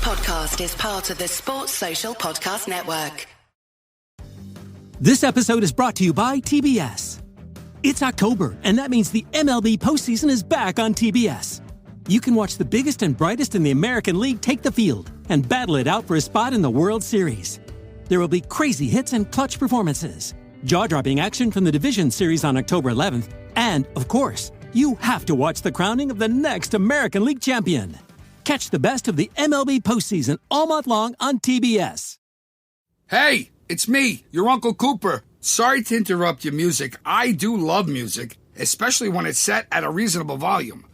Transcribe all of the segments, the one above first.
podcast is part of the Sports Social Podcast Network. This episode is brought to you by TBS. It's October, and that means the MLB postseason is back on TBS. You can watch the biggest and brightest in the American League take the field and battle it out for a spot in the World Series. There will be crazy hits and clutch performances, jaw-dropping action from the Division Series on October 11th, and, of course, you have to watch the crowning of the next American League champion. Catch the best of the MLB postseason all month long on TBS. Hey, it's me, your Uncle Cooper. Sorry to interrupt your music. I do love music, especially when it's set at a reasonable volume.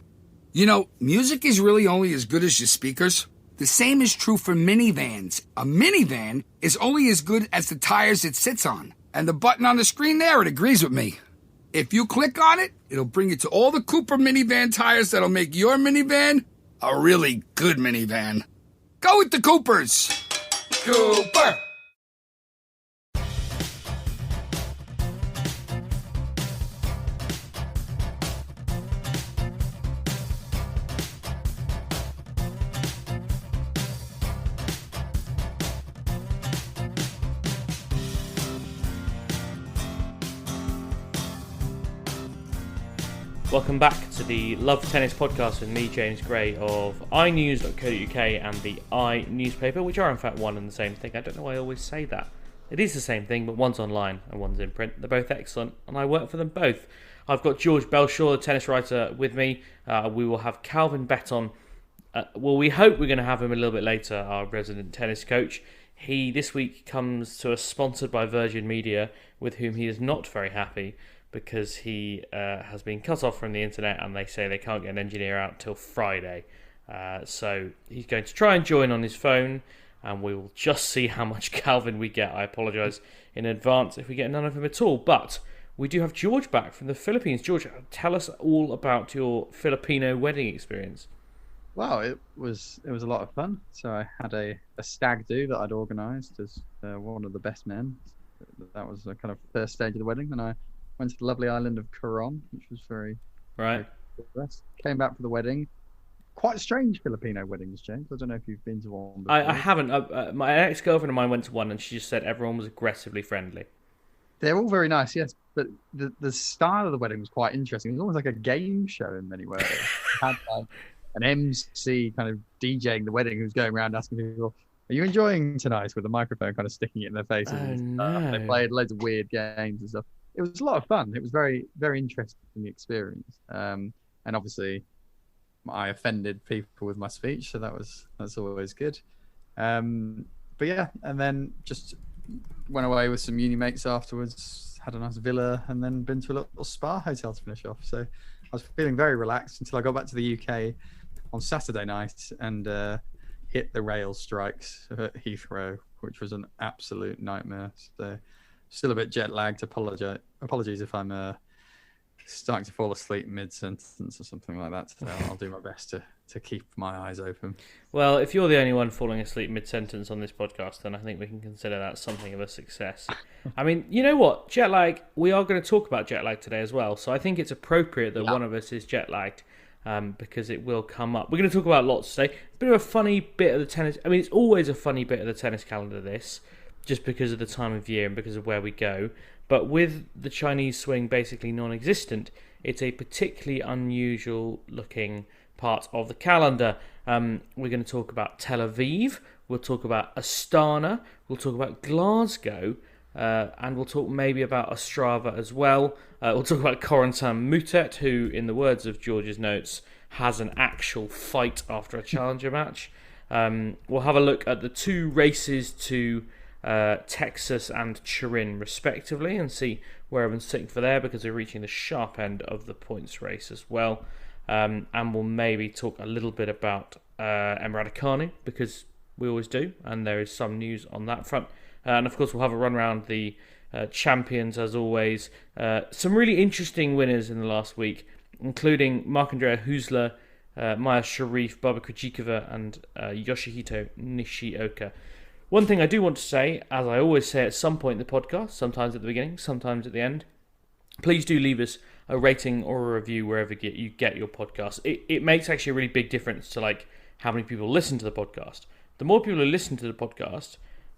You know, music is really only as good as your speakers. The same is true for minivans. A minivan is only as good as the tires it sits on. And the button on the screen there, it agrees with me. If you click on it, it'll bring you to all the Cooper minivan tires that'll make your minivan a really good minivan. Go with the Coopers! Cooper! Welcome back to the Love Tennis podcast with me, James Gray of iNews.co.uk and the I newspaper, which are in fact one and the same thing. I don't know why I always say that. It is the same thing, but one's online and one's in print. They're both excellent, and I work for them both. I've got George Bellshaw, the tennis writer, with me. We will have Calvin Betton. We hope we're going to have him a little bit later, our resident tennis coach. He, this week, comes to us sponsored by Virgin Media, with whom he is not very happy, because he has been cut off from the internet and they say they can't get an engineer out till Friday. So he's going to try and join on his phone, and we will just see how much Calvin we get. I apologise in advance if we get none of him at all. But we do have George back from the Philippines. George, tell us all about your Filipino wedding experience. Well, it was a lot of fun. So I had a stag do that I'd organised as one of the best men. That was the kind of first stage of the wedding. Then I went to the lovely island of Coron, which was very cool. Came back for the wedding. Quite strange Filipino weddings, James. I don't know if you've been to one before. I haven't. My ex-girlfriend of mine went to one, and she just said everyone was aggressively friendly. They're all very nice, yes. But the style of the wedding was quite interesting. It was almost like a game show in many ways. It had an MC kind of DJing the wedding who's going around asking people, "Are you enjoying tonight?" with a microphone kind of sticking it in their faces. No. They played loads of weird games and stuff. It was a lot of fun. It was very, very interesting experience. And obviously, I offended people with my speech, so that's always good. But yeah, and then just went away with some uni mates afterwards. Had a nice villa, and then been to a little spa hotel to finish off. So I was feeling very relaxed until I got back to the UK on Saturday night and hit the rail strikes at Heathrow, which was an absolute nightmare. So still a bit jet lagged. Apologies if I'm starting to fall asleep mid-sentence or something like that. So I'll do my best to keep my eyes open. Well, if you're the only one falling asleep mid-sentence on this podcast, then I think we can consider that something of a success. I mean, you know what? Jet lag, we are going to talk about jet lag today as well. So I think it's appropriate that one of us is jet lagged because it will come up. We're going to talk about lots today. A bit of a funny bit of the tennis. I mean, it's always a funny bit of the tennis calendar, this, just because of the time of year and because of where we go. But with the Chinese swing basically non-existent, it's a particularly unusual looking part of the calendar. We're going to talk about Tel Aviv, we'll talk about Astana, we'll talk about Glasgow, and we'll talk maybe about Ostrava as well. We'll talk about Corentin Moutet, who, in the words of George's notes, has an actual fight after a challenger match. We'll have a look at the two races to Texas and Turin respectively and see where everyone's sitting for there, because they're reaching the sharp end of the points race as well. And we'll maybe talk a little bit about Emma Raducanu, because we always do, and there is some news on that front. And of course we'll have a run around the champions as always. Some really interesting winners in the last week, including Marc-Andrea Husler, Maya Sharif, Barbara Krejcikova and Yoshihito Nishioka. One thing I do want to say, as I always say at some point in the podcast, sometimes at the beginning, sometimes at the end, please do leave us a rating or a review wherever you get your podcast. It makes actually a really big difference to like how many people listen to the podcast. The more people who listen to the podcast,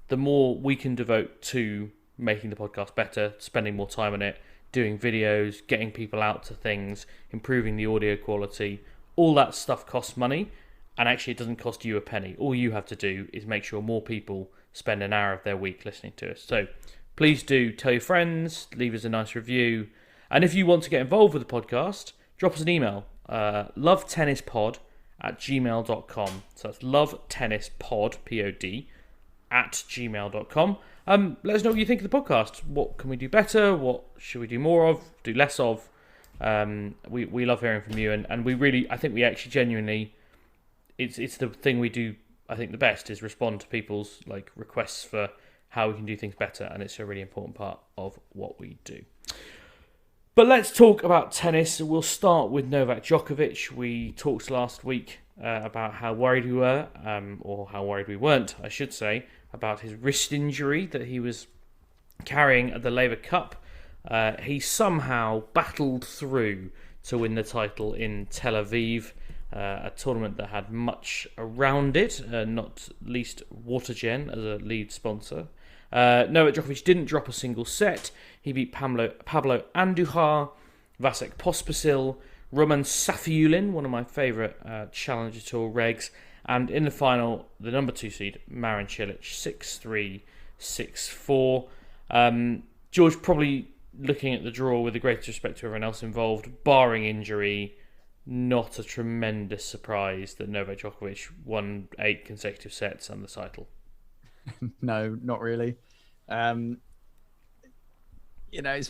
the more we can devote to making the podcast better, spending more time on it, doing videos, getting people out to things, improving the audio quality. All that stuff costs money, and actually it doesn't cost you a penny. All you have to do is make sure more people spend an hour of their week listening to us. So please do tell your friends, leave us a nice review. And if you want to get involved with the podcast, drop us an email, lovetennispod@gmail.com. So that's lovetennispod, P-O-D, @gmail.com. Let us know what you think of the podcast. What can we do better? What should we do more of, do less of? We love hearing from you, and we really, I think we actually genuinely, it's the thing we do, I think, the best, is respond to people's requests for how we can do things better, and it's a really important part of what we do. But let's talk about tennis. We'll start with Novak Djokovic. We talked last week about how worried we were, or how worried we weren't, I should say, about his wrist injury that he was carrying at the Laver Cup. He somehow battled through to win the title in Tel Aviv, a tournament that had much around it, not least Watergen as a lead sponsor. Novak Djokovic didn't drop a single set. He beat Pablo Andujar, Vasek Pospisil, Roman Safiullin, one of my favourite Challenger Tour regs, and in the final, the number 2 seed, Marin Cilic, 6-3, 6-4. George, probably looking at the draw with the greatest respect to everyone else involved, barring injury, not a tremendous surprise that Novak Djokovic won 8 consecutive sets and the title. No, not really. It's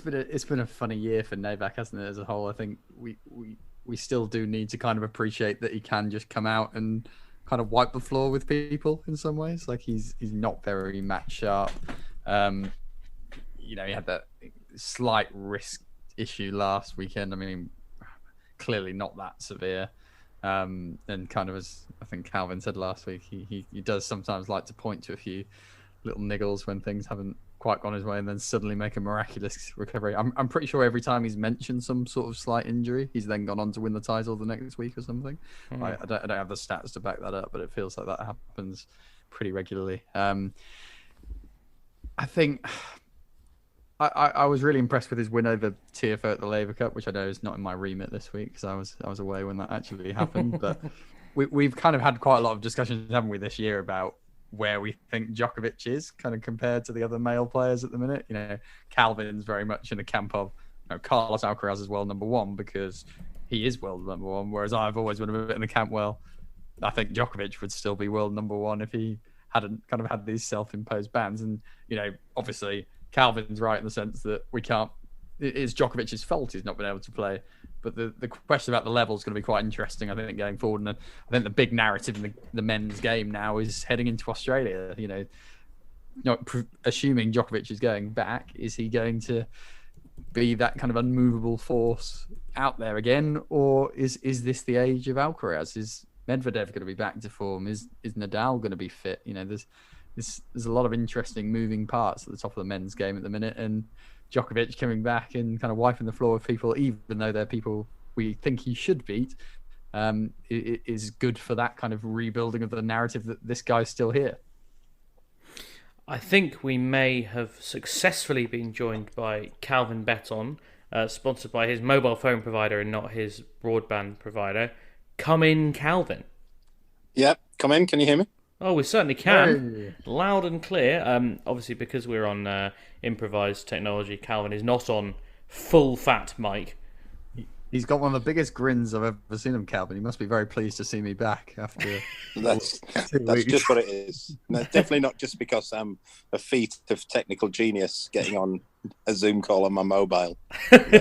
been a funny year for Novak, hasn't it, as a whole? I think we still do need to kind of appreciate that he can just come out and kind of wipe the floor with people in some ways. Like he's not very match sharp. He had that slight wrist issue last weekend. I mean, clearly not that severe. And kind of, as I think Calvin said last week, he does sometimes like to point to a few little niggles when things haven't quite gone his way, and then suddenly make a miraculous recovery. I'm pretty sure every time he's mentioned some sort of slight injury, he's then gone on to win the title the next week or something. I don't have the stats to back that up, but it feels like that happens pretty regularly. I think I was really impressed with his win over Tiafoe at the Laver Cup, which I know is not in my remit this week because I was away when that actually happened. But we've kind of had quite a lot of discussions, haven't we, this year about where we think Djokovic is kind of compared to the other male players at the minute. Calvin's very much in the camp of Carlos Alcaraz is world number 1 because he is world number 1, whereas I've always been a bit in the camp, well, I think Djokovic would still be world number 1 if he hadn't kind of had these self-imposed bans. And obviously Calvin's right in the sense that it's Djokovic's fault he's not been able to play. But the question about the level is going to be quite interesting, I think, going forward. And I think the big narrative in the men's game now is heading into Australia. Assuming Djokovic is going back, is he going to be that kind of unmovable force out there again? Or is this the age of Alcaraz? Is Medvedev going to be back to form? Is Nadal going to be fit? There's a lot of interesting moving parts at the top of the men's game at the minute, and Djokovic coming back and kind of wiping the floor with people, even though they're people we think he should beat, is good for that kind of rebuilding of the narrative that this guy's still here. I think we may have successfully been joined by Calvin Betton, sponsored by his mobile phone provider and not his broadband provider. Come in, Calvin. Yep, come in. Can you hear me? Oh, we certainly can. Hey. Loud and clear. Obviously, because we're on improvised technology, Calvin is not on full fat mic. He's got one of the biggest grins I've ever seen him, Calvin. He must be very pleased to see me back after That's just what it is. No, definitely not just because I'm a feat of technical genius getting on a Zoom call on my mobile. But,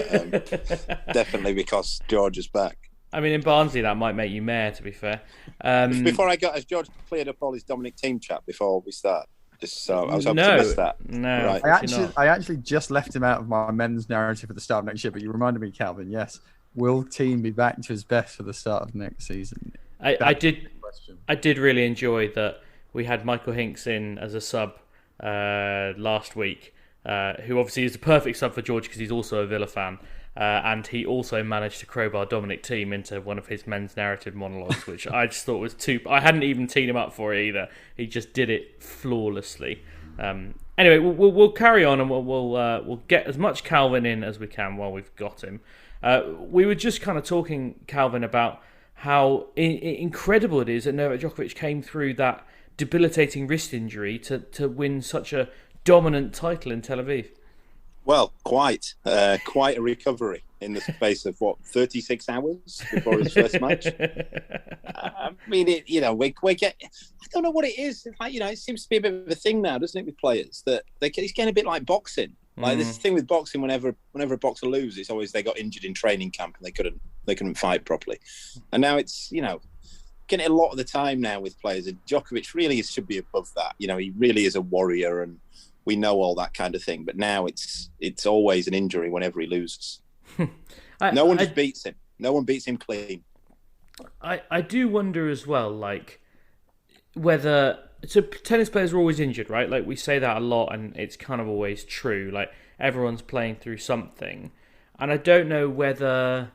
definitely because George is back. I mean, in Barnsley, that might make you mayor, to be fair. Before has George cleared up all his Dominic team chat before we start? Just so I was hoping to miss that. No, right. I actually just left him out of my men's narrative at the start of next year, but you reminded me, Calvin, yes. Will team be back to his best for the start of next season? I did really enjoy that we had Michael Hinks in as a sub last week, who obviously is the perfect sub for George because he's also a Villa fan. And he also managed to crowbar Dominic Thiem into one of his men's narrative monologues, which I just thought was I hadn't even teed him up for it either. He just did it flawlessly. Anyway, we'll carry on, and we'll get as much Calvin in as we can while we've got him. We were just kind of talking, Calvin, about how incredible it is that Novak Djokovic came through that debilitating wrist injury to win such a dominant title in Tel Aviv. Well, quite a recovery in the space of 36 hours before his first match. I mean, we get. I don't know what it is. It's like, it seems to be a bit of a thing now, doesn't it, with players that it's getting a bit like boxing. Like this thing with boxing, whenever a boxer loses, it's always they got injured in training camp and they couldn't fight properly. And now it's getting a lot of the time now with players. And Djokovic really should be above that. He really is a warrior, and we know all that kind of thing. But now it's always an injury whenever he loses. No one just beats him. No one beats him clean. I do wonder as well, like, whether... So tennis players are always injured, right? Like, we say that a lot, and it's kind of always true. Like, everyone's playing through something. And I don't know whether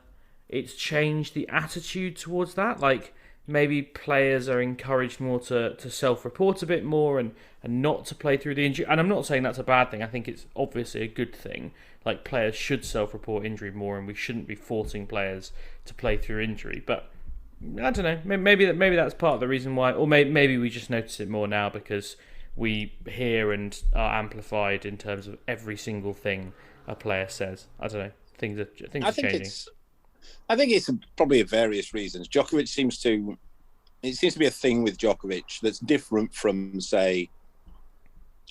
it's changed the attitude towards that. Like, maybe players are encouraged more to self-report a bit more and not to play through the injury. And I'm not saying that's a bad thing. I think it's obviously a good thing. Like, players should self-report injury more, and we shouldn't be forcing players to play through injury. But I don't know. Maybe that's part of the reason why, or maybe we just notice it more now because we hear and are amplified in terms of every single thing a player says. I don't know. Things are changing. I think it's probably various reasons. Djokovic seems to be a thing with Djokovic that's different from, say,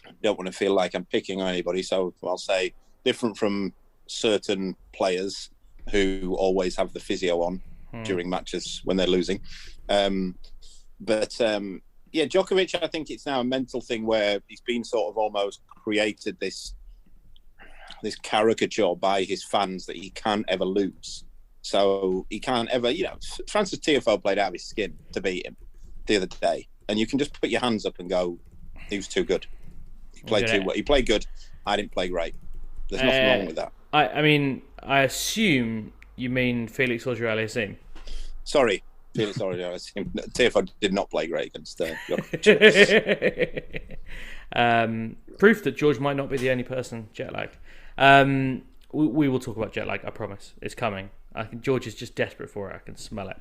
I don't want to feel like I'm picking on anybody, so I'll say different from certain players who always have the physio on during matches when they're losing. But Djokovic, I think it's now a mental thing where he's been sort of almost created this caricature by his fans that he can't ever lose. So he can't ever, Francis Tiafoe played out of his skin to beat him the other day. And you can just put your hands up and go, he was too good. He played too well. He played good. I didn't play great. There's nothing wrong with that. I mean, I assume you mean Felix Auger-Aliassime. Sorry, Felix Auger-Aliassime. Tiafoe did not play great against Djokovic. Proof that George might not be the only person jet lagged. We will talk about jet lag, I promise. It's coming. I think George is just desperate for it. I can smell it.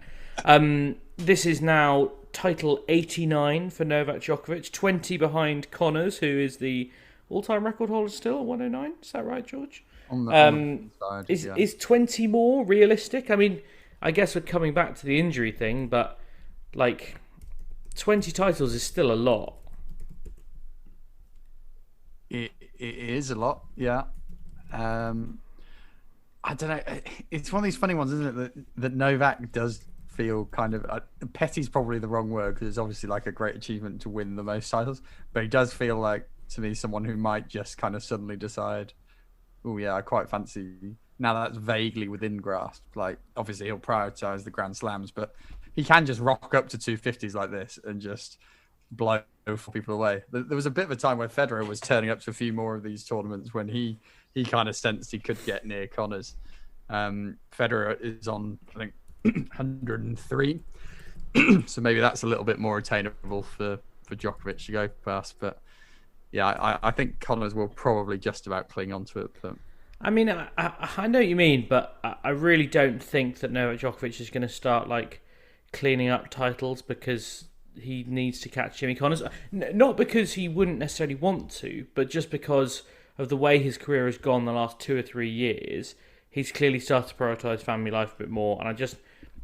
This is now title 89 for Novak Djokovic, 20 behind Connors, who is the all-time record holder still at 109. Is that right, George? On the side, is 20 more realistic? I mean, I guess we're coming back to the injury thing, but like 20 titles is still a lot. It is a lot, yeah. I don't know. It's one of these funny ones, isn't it? That Novak does feel kind of petty's probably the wrong word because it's obviously like a great achievement to win the most titles, but he does feel like to me someone who might just kind of suddenly decide, oh yeah, I quite fancy. Now that's vaguely within grasp. Like obviously he'll prioritize the Grand Slams, but he can just rock up to 250s like this and just blow people away. There was a bit of a time where Federer was turning up to a few more of these tournaments when he kind of sensed he could get near Connors. Federer is on, I think, 103. So maybe that's a little bit more attainable for Djokovic to go past. But yeah, I think Connors will probably just about cling on to it. But... I mean, I know what you mean, but I really don't think that Novak Djokovic is going to start like cleaning up titles because he needs to catch Jimmy Connors. Not because he wouldn't necessarily want to, but just because of the way his career has gone the last 2 or 3 years. He's clearly started to prioritise family life a bit more, and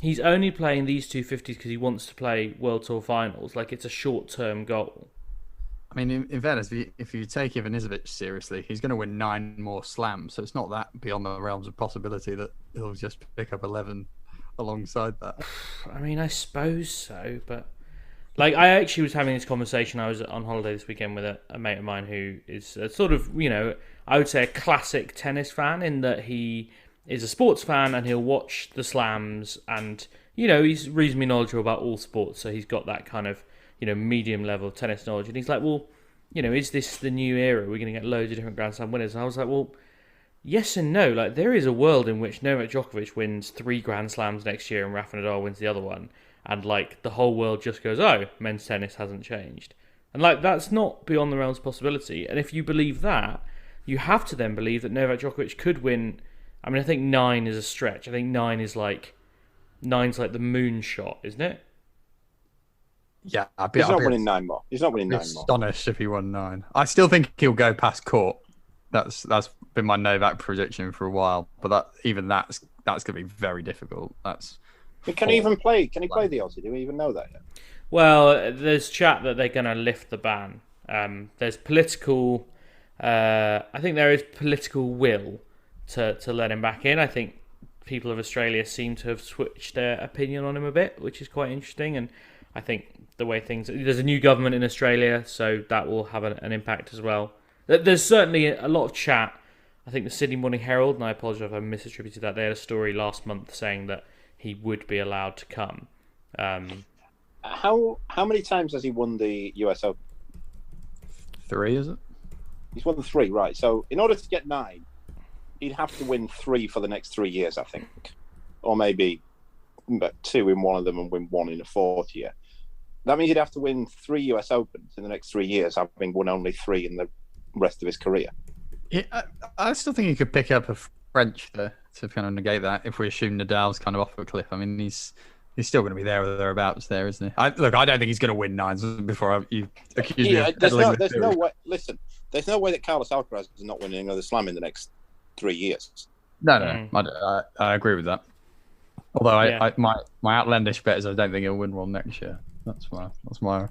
he's only playing these 250s because he wants to play World Tour finals. Like, it's a short-term goal. I mean, in fairness, if you take Ivanisevic seriously, he's going to win 9 more slams, so it's not that beyond the realms of possibility that he'll just pick up 11 alongside that. I mean, I suppose so, but... Like, I actually was having this conversation. I was on holiday this weekend with a mate of mine who is a sort of, I would say a classic tennis fan in that he is a sports fan and he'll watch the slams and, he's reasonably knowledgeable about all sports. So he's got that kind of, medium level of tennis knowledge. And he's like, well, is this the new era? We're going to get loads of different Grand Slam winners. And I was like, well, yes and no. Like, there is a world in which Novak Djokovic wins 3 Grand Slams next year and Rafa Nadal wins the other one, and like the whole world just goes, "Oh, men's tennis hasn't changed," and like that's not beyond the realms of possibility. And if you believe that, you have to then believe that Novak Djokovic could win. I mean, I think 9 is a stretch. I think 9's like the moonshot, isn't it? Yeah, he's not winning 9 more. He's not winning 9 more. Astonished if he won 9. I still think he'll go past court. That's been my Novak prediction for a while, but that's going to be very difficult. Can he even play? Can he play the Aussie? Do we even know that yet? Well, there's chat that they're going to lift the ban. There's political. I think there is political will to let him back in. I think people of Australia seem to have switched their opinion on him a bit, which is quite interesting. And I think the way there's a new government in Australia, so that will have an impact as well. There's certainly a lot of chat. I think the Sydney Morning Herald, and I apologise if I misattributed that, they had a story last month saying that he would be allowed to come. How many times has he won the US Open? 3, is it? He's won 3, right. So in order to get 9, he'd have to win 3 for the next 3 years, I think. Or maybe 2 in one of them and win 1 in the 4th year. That means he'd have to win 3 US Opens in the next 3 years, having won only 3 in the rest of his career. Yeah, I still think he could pick up a French to kind of negate that if we assume Nadal's kind of off a cliff. I mean, he's still going to be there or thereabouts there, isn't he? I don't think he's going to win 9s before you accuse me of there's no way. Listen, there's no way that Carlos Alcaraz is not winning another slam in the next 3 years. No. I agree with that. Although my outlandish bet is I don't think he'll win one next year. That's my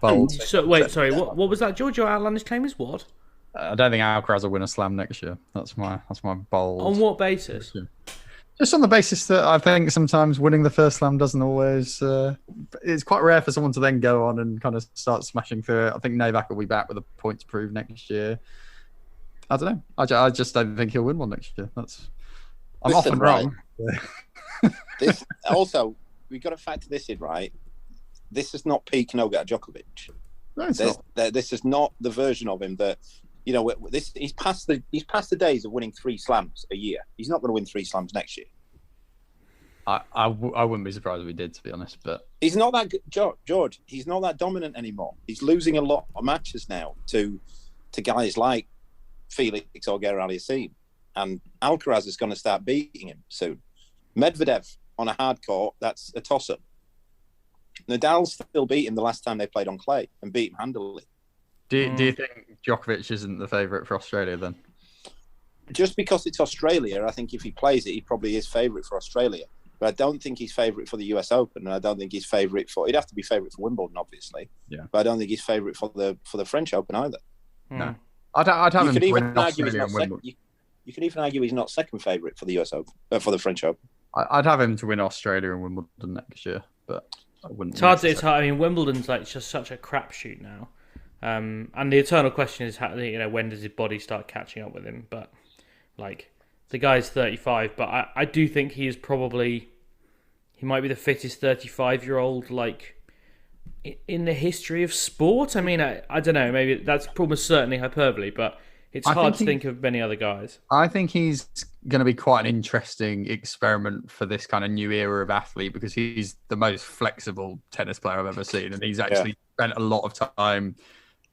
bold. So wait, sorry, what was that, George? Your outlandish claim is what? I don't think Alcaraz will win a slam next year. That's my bold. On what basis? Just on the basis that I think sometimes winning the first slam doesn't always. It's quite rare for someone to then go on and kind of start smashing through it. I think Novak will be back with a point to prove next year. I don't know. I just don't think he'll win one next year. I'm often wrong. This also, we've got to factor this in, right? This is not peak Novak Djokovic. No, it's not. This is not the version of him that, he's past the days of winning 3 slams a year. He's not going to win 3 slams next year. I wouldn't be surprised if he did, to be honest. But he's not that good, George. He's not that dominant anymore. He's losing a lot of matches now to guys like Felix or Auger-Aliassime, and Alcaraz is going to start beating him soon. Medvedev on a hard court, that's a toss-up. Nadal still beat him the last time they played on clay and beat him handily. Do you think Djokovic isn't the favourite for Australia then? Just because it's Australia, I think if he plays it, he probably is favourite for Australia. But I don't think he's favourite for the US Open, and I don't think he's favourite for. He'd have to be favourite for Wimbledon, obviously. Yeah. But I don't think he's favourite for the French Open either. No. I'd have him to win Australia and Wimbledon. You could even argue he's not second favourite for the US Open, for the French Open. I'd have him to win Australia and Wimbledon next year, but I wouldn't. It's hard. I mean, Wimbledon's like just such a crapshoot now, and the eternal question is how, when does his body start catching up with him? But like, the guy's 35, but I do think he might be the fittest 35-year-old like in the history of sport. I mean, I don't know. Maybe that's almost certainly hyperbole, but it's hard to think of many other guys. I think he's going to be quite an interesting experiment for this kind of new era of athlete because he's the most flexible tennis player I've ever seen, and he's actually spent a lot of time.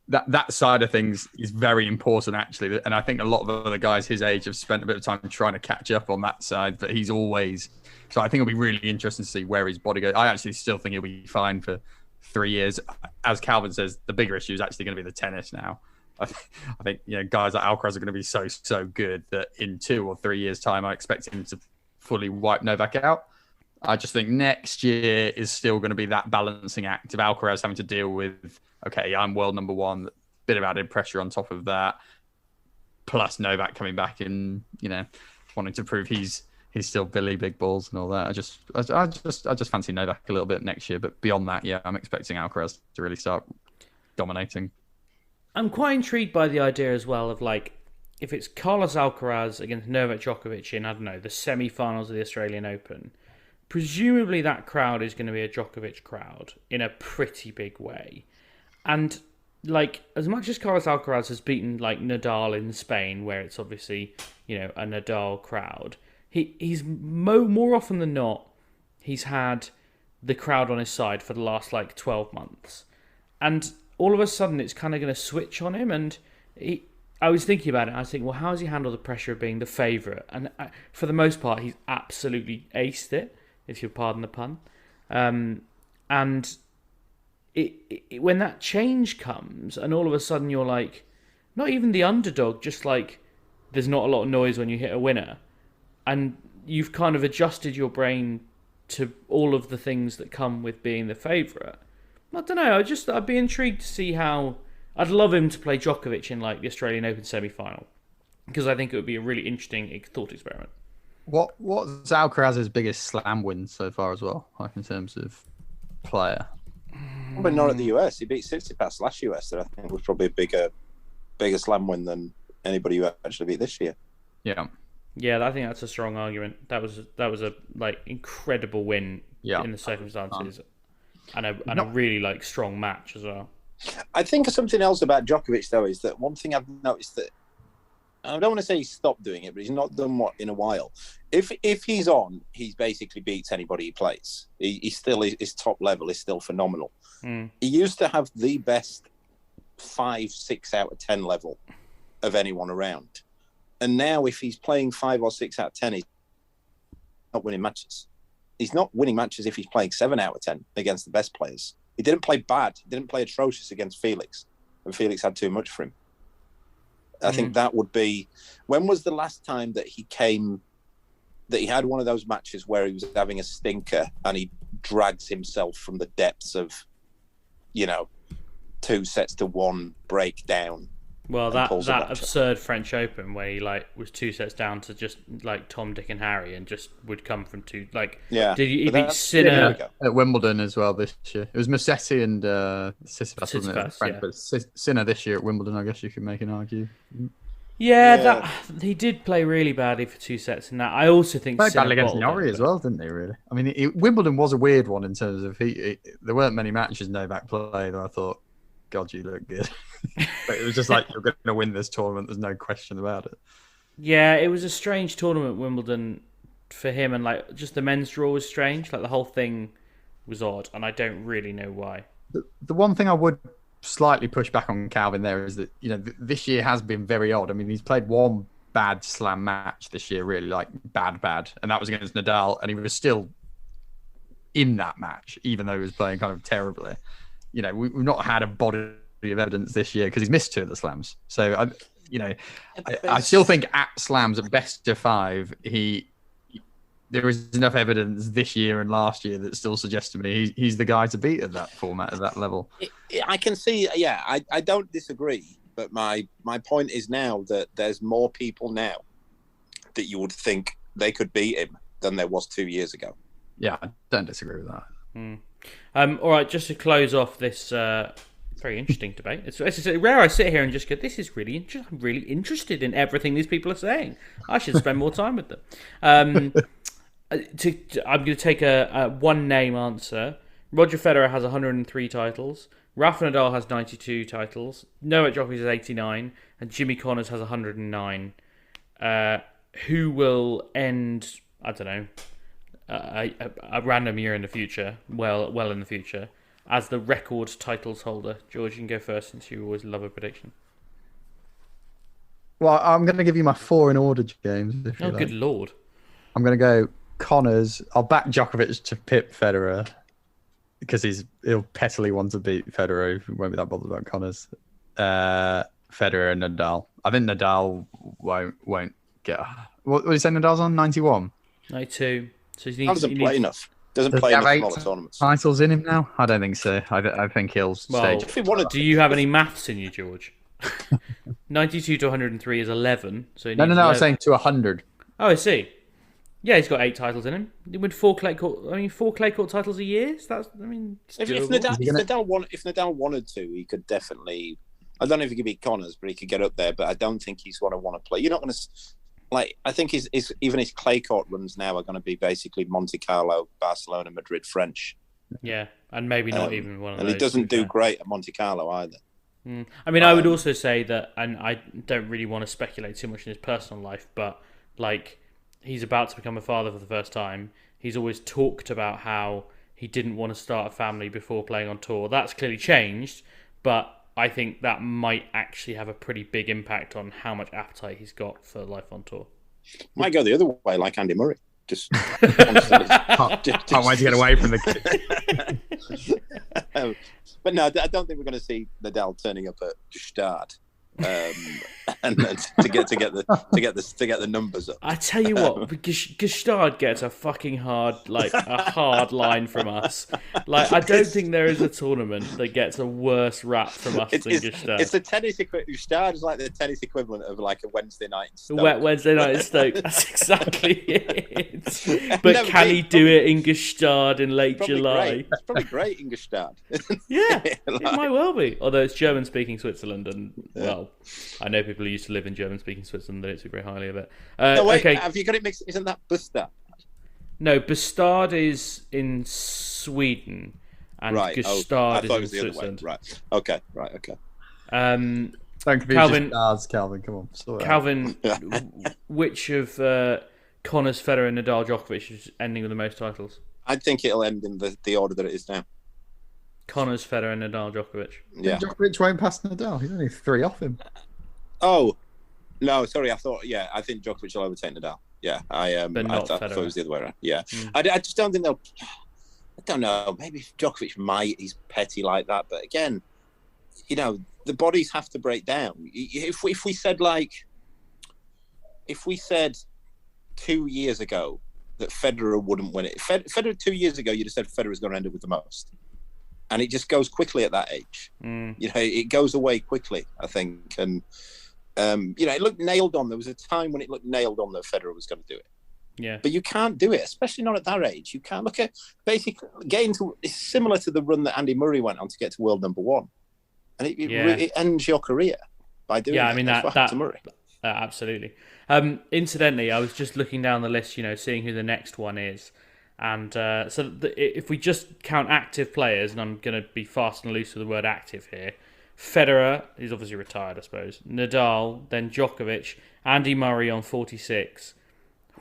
That side of things is very important, actually, and I think a lot of other guys his age have spent a bit of time trying to catch up on that side. But he's always so. I think it'll be really interesting to see where his body goes. I actually still think he'll be fine for 3 years. As Calvin says, the bigger issue is actually going to be the tennis now. I think guys like Alcaraz are going to be so good that in 2 or 3 years' time, I expect him to fully wipe Novak out. I just think next year is still going to be that balancing act of Alcaraz having to deal with, okay, I'm world number 1, bit of added pressure on top of that, plus Novak coming back and wanting to prove he's still Billy Big Balls and all that. I just fancy Novak a little bit next year, but beyond that, I'm expecting Alcaraz to really start dominating. I'm quite intrigued by the idea as well of like, if it's Carlos Alcaraz against Novak Djokovic in, I don't know, the semi-finals of the Australian Open, presumably that crowd is going to be a Djokovic crowd in a pretty big way. And like, as much as Carlos Alcaraz has beaten like Nadal in Spain, where it's obviously, you know, a Nadal crowd, he's more often than not, he's had the crowd on his side for the last like 12 months. And all of a sudden it's kind of going to switch on him. And I was thinking about it. I was thinking, well, how does he handle the pressure of being the favourite? And for the most part, he's absolutely aced it, if you'll pardon the pun. And when that change comes and all of a sudden you're like, not even the underdog, just like there's not a lot of noise when you hit a winner. And you've kind of adjusted your brain to all of the things that come with being the favourite. I don't know. I'd be intrigued to see how. I'd love him to play Djokovic in like the Australian Open semi-final, because I think it would be a really interesting thought experiment. What's Alcaraz's biggest slam win so far as well, like in terms of player? But not at the US. He beat Tsitsipas last US. That I think was probably a bigger slam win than anybody who actually beat this year. Yeah. Yeah, I think that's a strong argument. That was a like incredible win in the circumstances, and a really like strong match as well. I think something else about Djokovic though is that one thing I've noticed, that I don't want to say he's stopped doing it, but he's not done what in a while. If he's on, he basically beats anybody he plays. He still his top level is still phenomenal. He used to have the best 5, 6 out of 10 level of anyone around. And now if he's playing 5 or 6 out of 10, he's not winning matches. He's not winning matches if he's playing 7 out of 10 against the best players. He didn't play bad. He didn't play atrocious against Felix. And Felix had too much for him. I think that would be... When was the last time that he had one of those matches where he was having a stinker and he drags himself from the depths of, 2-1 breakdown? Well, that absurd French Open where he was 2 sets down to just like Tom, Dick, and Harry, and just would come from 2. Did he beat Sinner at Wimbledon as well this year? It was Musetti and Tsitsipas, wasn't it? Yeah. But Sinner this year at Wimbledon, I guess you could make an argument. Yeah, he did play really badly for 2 sets in that. I also think played badly against Norrie as well, didn't he? Really, I mean, Wimbledon was a weird one in terms of there weren't many matches Novak played, though I thought, God, you look good. But it was just like, you're going to win this tournament. There's no question about it. Yeah, it was a strange tournament, Wimbledon, for him. And just the men's draw was strange. The whole thing was odd. And I don't really know why. The one thing I would slightly push back on Calvin there is that, this year has been very odd. I mean, he's played one bad slam match this year, really, bad. And that was against Nadal. And he was still in that match, even though he was playing kind of terribly. We've not had a body of evidence this year because he's missed 2 of the slams. So, I still think at slams, at best of 5, there is enough evidence this year and last year that still suggests to me he's the guy to beat at that format, at that level. I can see, I don't disagree. But my point is now that there's more people now that you would think they could beat him than there was 2 years ago. Yeah, I don't disagree with that. All right, just to close off this very interesting debate. It's rare I sit here and just go, this is really interesting. I'm really interested in everything these people are saying. I should spend more time with them. I'm going to take a one-name answer. Roger Federer has 103 titles. Rafa Nadal has 92 titles. Novak Djokovic has 89. And Jimmy Connors has 109. Who will end, I don't know, a random year in the future, well in the future, as the record titles holder? George, you can go first since you always love a prediction. Well, I'm going to give you my 4 in order, James. If you like. Good lord. I'm going to go Connors. I'll back Djokovic to pip Federer because he'll pettily want to beat Federer. He won't be that bothered about Connors. Federer and Nadal. I think Nadal won't get... What did you say Nadal's on? 91? 92. So he doesn't play enough. Doesn't play enough smaller tournaments. Titles in him now? I don't think so. I think he'll stay. Do you have any maths in you, George? 92 to 103 is 11. So no. I was saying to 100. Oh, I see. Yeah, he's got 8 titles in him. He win 4 clay court. 4 clay court titles a year. So that's. If Nadal wanted to, he could definitely. I don't know if he could beat Connors, but he could get up there. But I don't think he's going to want to play. You're not going to. I think even his clay court runs now are going to be basically Monte Carlo, Barcelona, Madrid, French. Yeah, and maybe not even one of those. And he doesn't do great at Monte Carlo either. I mean, I would also say that, and I don't really want to speculate too much in his personal life, but like he's about to become a father for the first time. He's always talked about how he didn't want to start a family before playing on tour. That's clearly changed, but I think that might actually have a pretty big impact on how much appetite he's got for life on tour. Might go the other way, like Andy Murray. Just can't wait to get away from the kids. But no, I don't think we're going to see Nadal turning up at Gstaad, and to get the numbers up. I tell you what, Gstaad gets a fucking hard line from us. Like, I don't think there is a tournament that gets a worse rap from us than Gstaad. It's the tennis equivalent. Gstaad is like the tennis equivalent of like a Wednesday night in Stoke. Wednesday night in Stoke. That's exactly it. But can he do it in Gstaad in late July? It's probably great in Gstaad. Yeah, it might well be. Although it's German-speaking Switzerland, and well, I know people who used to live in German-speaking Switzerland that don't speak very highly of it. No, wait, okay. Have you got it mixed? Isn't that Bustad? No, Bastard is in Sweden, and Gstaad is in Switzerland. Right. Okay. Don't confuse Calvin. Calvin, come on. Calvin, which of Connors, Federer, and Nadal, Djokovic is ending with the most titles? I think it'll end in the order that it is now. Connors, Federer, and Nadal, Djokovic. Yeah. Djokovic won't pass Nadal. He's only 3 off him. Oh, no, sorry. I think Djokovic will overtake Nadal. Yeah, But not I thought it was the other way around. Yeah. I just don't think they'll... I don't know. Maybe Djokovic might. He's petty like that. But again, the bodies have to break down. If we said 2 years ago that Federer wouldn't win it. Federer 2 years ago, you'd have said Federer's going to end up with the most. And it just goes quickly at that age. It goes away quickly, I think. And, it looked nailed on. There was a time when it looked nailed on that Federer was going to do it. Yeah. But you can't do it, especially not at that age. You can't look at basically getting to. It's similar to the run that Andy Murray went on to get to world number 1. And it ends your career by doing that. Yeah, I mean, that Murray. Absolutely. Incidentally, I was just looking down the list, seeing who the next one is. And if we just count active players, and I'm going to be fast and loose with the word active here, Federer is obviously retired, I suppose. Nadal, then Djokovic, Andy Murray on 46,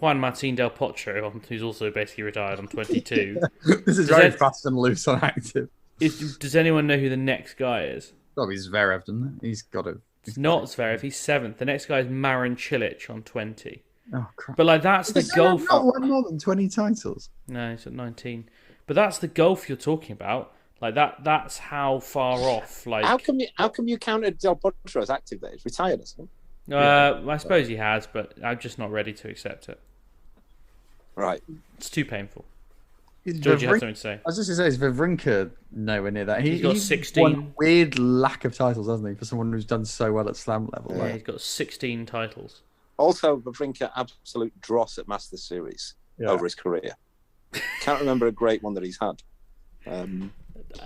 Juan Martín del Potro, who's also basically retired, on 22. This is very fast and loose on active. Does anyone know who the next guy is? Oh, he's Zverev, doesn't he? He's got it. It's not Zverev, he's 7th. The next guy is Marin Cilic on 20. Oh, crap. But that's the golf. Not won more than 20 titles. No, he's at 19. But that's the golf you're talking about. That's how far off. How come you counted Del Potro as active there? He's retired, isn't he? I suppose he has, but I'm just not ready to accept it. Right. It's too painful. George, you have something to say? I was just going to say, is Wawrinka nowhere near that? He's got 16. One weird lack of titles, hasn't he, for someone who's done so well at slam level? Yeah, he's got 16 titles. Also, Wawrinka, absolute dross at Masters Series over his career. Can't remember a great one that he's had.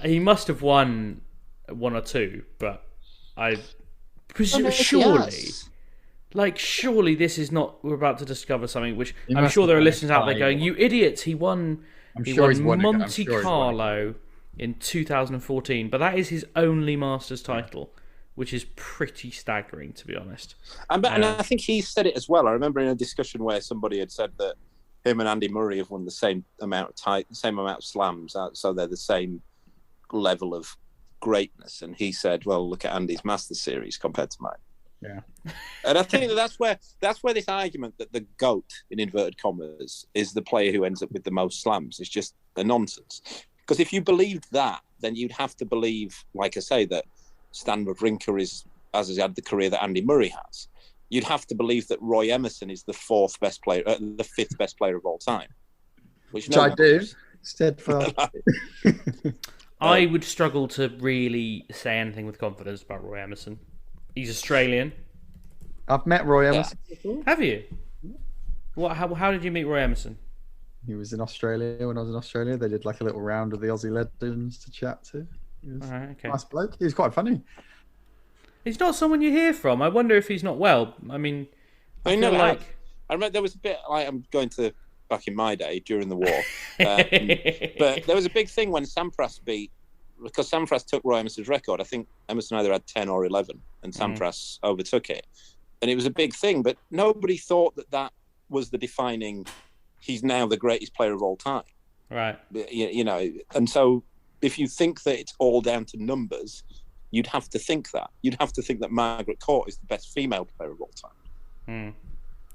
He must have won 1 or 2, but surely this is not. We're about to discover something which I'm sure there are listeners out there going, "You idiots! He won Monte Carlo in 2014, but that is his only Masters title." Which is pretty staggering, to be honest. And I think he said it as well. I remember in a discussion where somebody had said that him and Andy Murray have won the same amount of slams, so they're the same level of greatness. And he said, "Well, look at Andy's Masters series compared to mine." Yeah. And I think that's where this argument that the GOAT, in inverted commas, is the player who ends up with the most slams is just a nonsense. Because if you believed that, then you'd have to believe, like I say, that Stan Wawrinka has had the career that Andy Murray has. You'd have to believe that Roy Emerson is the 5th best player of all time. Which I do. Steadfast. I would struggle to really say anything with confidence about Roy Emerson. He's Australian. I've met Roy Emerson before. Have you? How did you meet Roy Emerson? He was in Australia when I was in Australia. They did like a little round of the Aussie legends to chat to. He was a nice bloke. He was quite funny. He's not someone you hear from. I wonder if he's not well. I mean, I remember there was a bit like I'm going to back in my day during the war, but there was a big thing when Sampras beat because Sampras took Roy Emerson's record. I think Emerson either had 10 or 11, and Sampras overtook it. And it was a big thing, but nobody thought that was the defining, he's now the greatest player of all time. Right. You know, and so if you think that it's all down to numbers, you'd have to think that. You'd have to think that Margaret Court is the best female player of all time.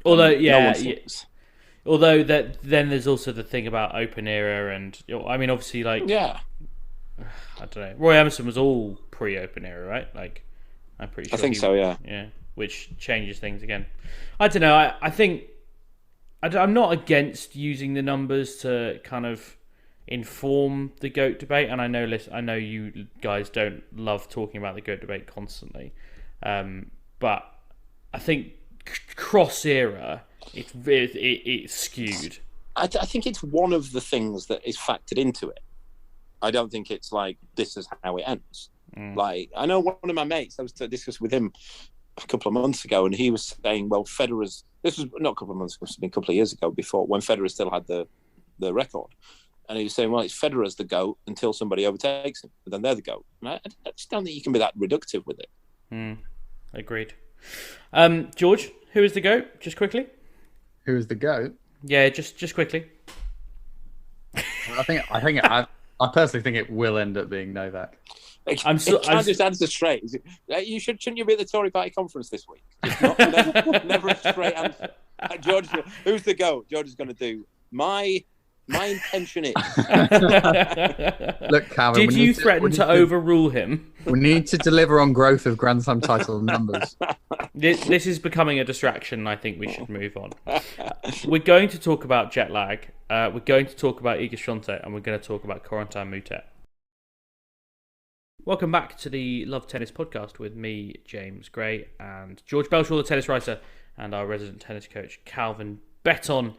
Although, although then there's also the thing about Open Era, and I mean, obviously, like, I don't know. Roy Emerson was all pre-Open Era, right? Like, I'm pretty sure. I think so. Yeah. Yeah, which changes things again. I don't know. I think I'm not against using the numbers to kind of inform the GOAT debate, and I know you guys don't love talking about the GOAT debate constantly, but I think cross era, it's skewed. I think it's one of the things that is factored into it. I don't think it's like this is how it ends. Like, I know one of my mates, I was discussing with him a couple of months ago, and he was saying, well, Federer's, this was not a couple of months ago, it must have been a couple of years ago, before, when Federer still had the record. And he was saying, well, it's Federer's the GOAT until somebody overtakes him, and then they're the GOAT. And I just don't think you can be that reductive with it. Agreed. George, who is the GOAT? Just quickly. Who is the GOAT? Yeah, just quickly. I personally think it will end up being Novak. I'm just answer straight. Shouldn't you be at the Tory Party conference this week? Never a straight answer. George, who's the GOAT? George is going to do my intention is. Look, Calvin. Did you threaten to overrule him? We need to deliver on growth of Grand Slam title numbers. This is becoming a distraction. I think we should move on. We're going to talk about jet lag. We're going to talk about Iga Swiatek, and we're going to talk about Corentin Moutet. Welcome back to the Love Tennis podcast with me, James Gray, and George Bellshaw, the tennis writer, and our resident tennis coach, Calvin Betton.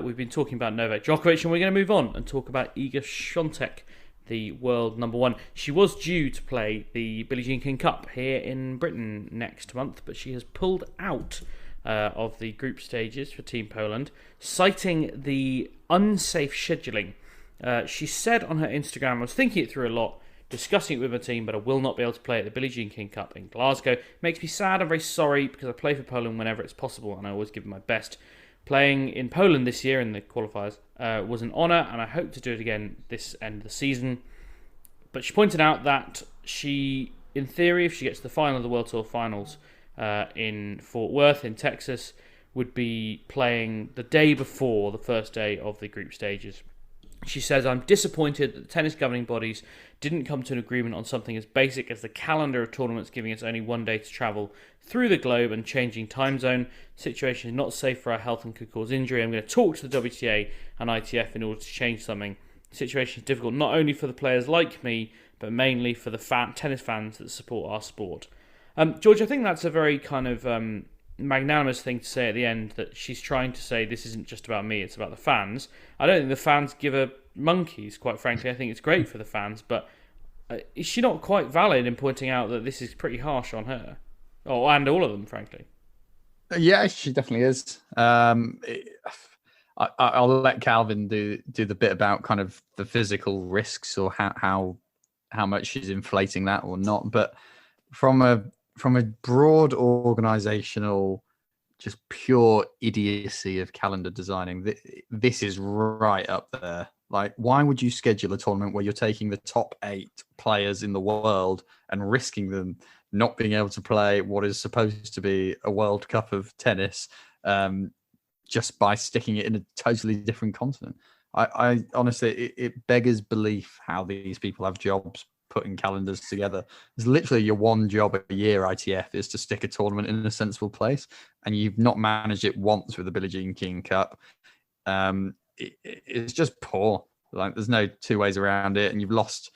We've been talking about Novak Djokovic, and we're going to move on and talk about Iga Swiatek, the world number one. She was due to play the Billie Jean King Cup here in Britain next month, but she has pulled out of the group stages for Team Poland, citing the unsafe scheduling. She said on her Instagram, I was thinking it through a lot, discussing it with my team, but I will not be able to play at the Billie Jean King Cup in Glasgow. Makes me sad. I'm very sorry because I play for Poland whenever it's possible, and I always give it my best. Playing in Poland this year in the qualifiers was an honour, and I hope to do it again this end of the season. But she pointed out that she, in theory, if she gets to the final of the World Tour Finals in Fort Worth in Texas, would be playing the day before the first day of the group stages. She says, I'm disappointed that the tennis governing bodies didn't come to an agreement on something as basic as the calendar of tournaments giving us only one day to travel through the globe and changing time zone. The situation is not safe for our health and could cause injury. I'm going to talk to the WTA and ITF in order to change something. The situation is difficult not only for the players like me, but mainly for the tennis fans that support our sport. George, I think that's a very kind of magnanimous thing to say at the end, that she's trying to say this isn't just about me, it's about the fans. I don't think the fans give her monkeys, quite frankly. I think it's great for the fans, but is she not quite valid in pointing out that this is pretty harsh on her? And all of them, frankly. Yeah, she definitely is. I'll let Calvin do the bit about kind of the physical risks or how much she's inflating that or not. But from a broad organizational, just pure idiocy of calendar designing, this is right up there. Like, why would you schedule a tournament where you're taking the top 8 players in the world and risking them not being able to play what is supposed to be a World Cup of tennis just by sticking it in a totally different continent? I honestly, it beggars belief how these people have jobs putting calendars together. It's literally your one job a year, ITF, is to stick a tournament in a sensible place, and you've not managed it once with the Billie Jean King Cup. It's just poor. Like, there's no two ways around it, and you've lost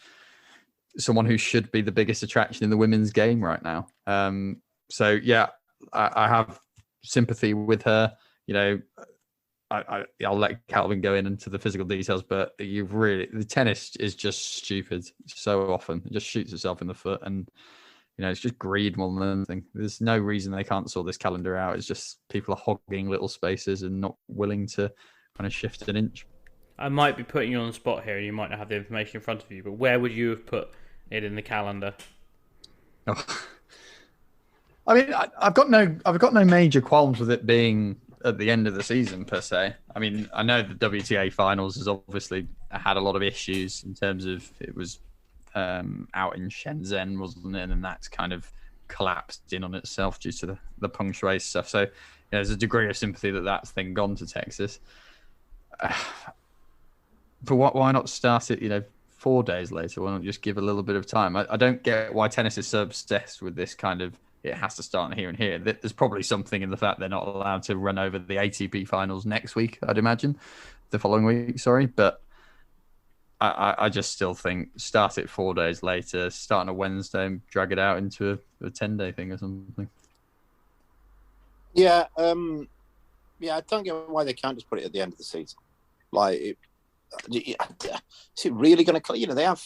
someone who should be the biggest attraction in the women's game right now. So yeah, I have sympathy with her. You know, I'll let Calvin go into the physical details, but the tennis is just stupid so often. It just shoots itself in the foot, and it's just greed more than anything. There's no reason they can't sort this calendar out. It's just people are hogging little spaces and not willing to kind of shift an inch. I might be putting you on the spot here, and you might not have the information in front of you, but where would you have put it in the calendar. Oh. I mean, I've got no major qualms with it being at the end of the season per se. I mean, I know the WTA finals has obviously had a lot of issues in terms of it was out in Shenzhen, wasn't it? And that's kind of collapsed in on itself due to the punch race stuff. So there's a degree of sympathy that's then gone to Texas. But why not start it, 4 days later? Why not just give a little bit of time? I don't get why tennis is so obsessed with this kind of, it has to start here and here. There's probably something in the fact they're not allowed to run over the ATP finals next week, I'd imagine. The following week, sorry. But I just still think start it 4 days later, start on a Wednesday and drag it out into a 10-day thing or something. Yeah, I don't get why they can't just put it at the end of the season. Is it really going to? They have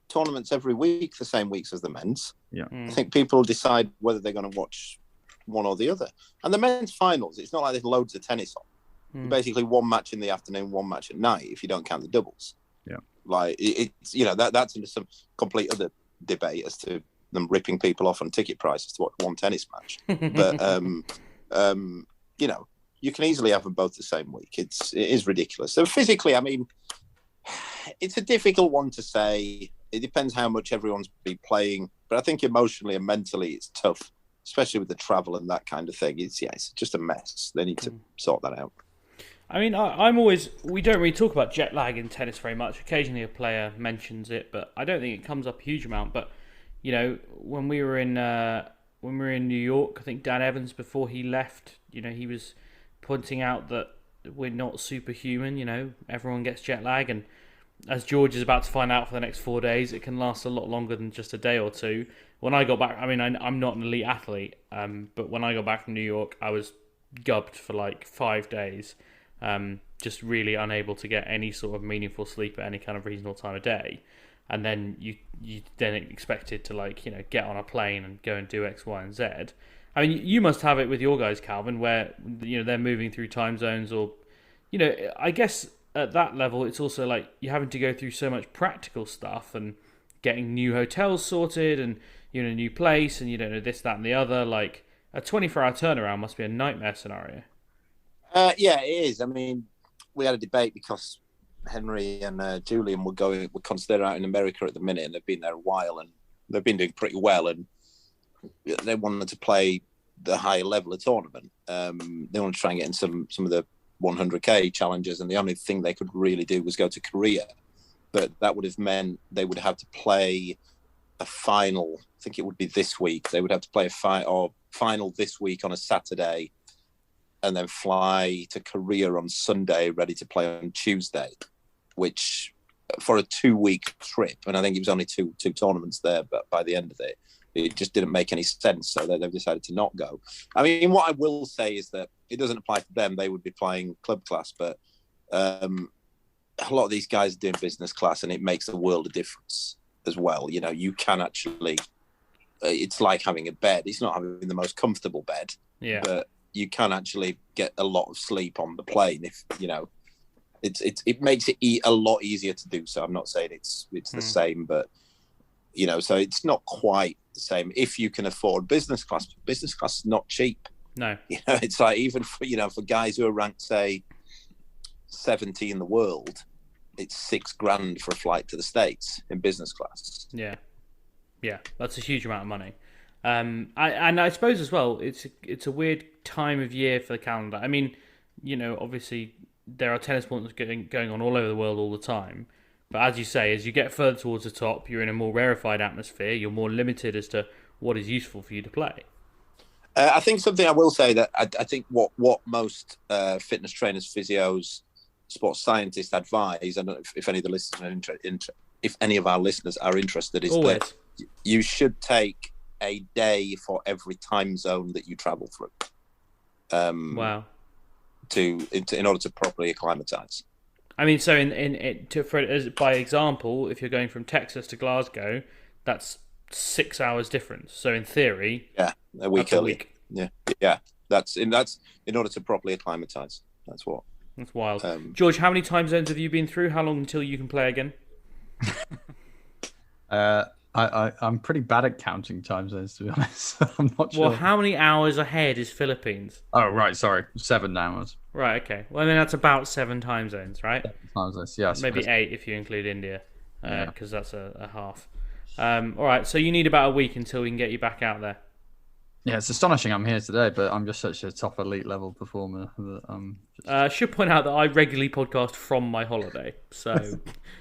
tournaments every week, the same weeks as the men's. Yeah, I think people decide whether they're going to watch one or the other. And the men's finals, it's not like there's loads of tennis on. Basically, one match in the afternoon, one match at night, if you don't count the doubles. Yeah, it's that's into some complete other debate as to them ripping people off on ticket prices to watch one tennis match. But you can easily have them both the same week. It is ridiculous. So physically, I mean, it's a difficult one to say. It depends how much everyone's been playing, but I think emotionally and mentally it's tough, especially with the travel and that kind of thing. It's just a mess. They need to sort that out. I mean, we don't really talk about jet lag in tennis very much. Occasionally a player mentions it, but I don't think it comes up a huge amount. But, when we were in New York, I think Dan Evans, before he left, he was pointing out that we're not superhuman, everyone gets jet lag. And as George is about to find out for the next 4 days, it can last a lot longer than just a day or two. When I got back, I mean, I'm not an elite athlete, but when I got back from New York, I was gubbed for like 5 days. Just really unable to get any sort of meaningful sleep at any kind of reasonable time of day, and then you then expected to get on a plane and go and do X, Y, and Z. I mean, you must have it with your guys, Calvin, where they're moving through time zones, or I guess at that level it's also like you're having to go through so much practical stuff and getting new hotels sorted and new place and this, that, and the other. Like a 24-hour turnaround must be a nightmare scenario. Yeah, it is. I mean, we had a debate because Henry and Julian were considered out in America at the minute, and they've been there a while, and they've been doing pretty well, and they wanted to play the higher level of tournament. They wanted to try and get in some of the 100k challenges, and the only thing they could really do was go to Korea. But that would have meant they would have to play a final. I think it would be this week. They would have to play a final this week on a Saturday, and then fly to Korea on Sunday, ready to play on Tuesday, which for a 2-week trip, and I think it was only two tournaments there, but by the end of it just didn't make any sense, so they've decided to not go. I mean, what I will say is that it doesn't apply to them. They would be playing club class, but a lot of these guys are doing business class, and it makes a world of difference as well. You can actually, it's like having a bed. It's not having the most comfortable bed, but you can actually get a lot of sleep on the plane if it makes it a lot easier to do so. I'm not saying it's the same, but so it's not quite the same if you can afford business class. Business class is not cheap. No, it's like even for guys who are ranked say 70 in the world, it's $6,000 for a flight to the States in business class. Yeah, that's a huge amount of money. I suppose as well, it's a weird time of year for the calendar. I mean, obviously there are tennis tournaments going on all over the world all the time. But as you say, as you get further towards the top, you're in a more rarefied atmosphere. You're more limited as to what is useful for you to play. I think something I will say that I think what most fitness trainers, physios, sports scientists advise, I don't know if any of the listeners if any of our listeners are interested, is that you should take a day for every time zone that you travel through. Wow. In order to properly acclimatise. I mean, so by example, if you're going from Texas to Glasgow, that's 6 hours difference. So in theory, a week early. Yeah. That's in order to properly acclimatise. That's wild. George, how many time zones have you been through? How long until you can play again? I'm pretty bad at counting time zones, to be honest. I'm not sure. Well, how many hours ahead is Philippines? Oh, right, sorry. 7 hours. Right, okay. Well, I mean, that's about 7 time zones, right? 7 time zones, yes. Maybe 8 if you include India, because that's a half. All right, so you need about a week until we can get you back out there. Yeah, it's astonishing I'm here today, but I'm just such a top elite level performer that I should point out that I regularly podcast from my holiday, so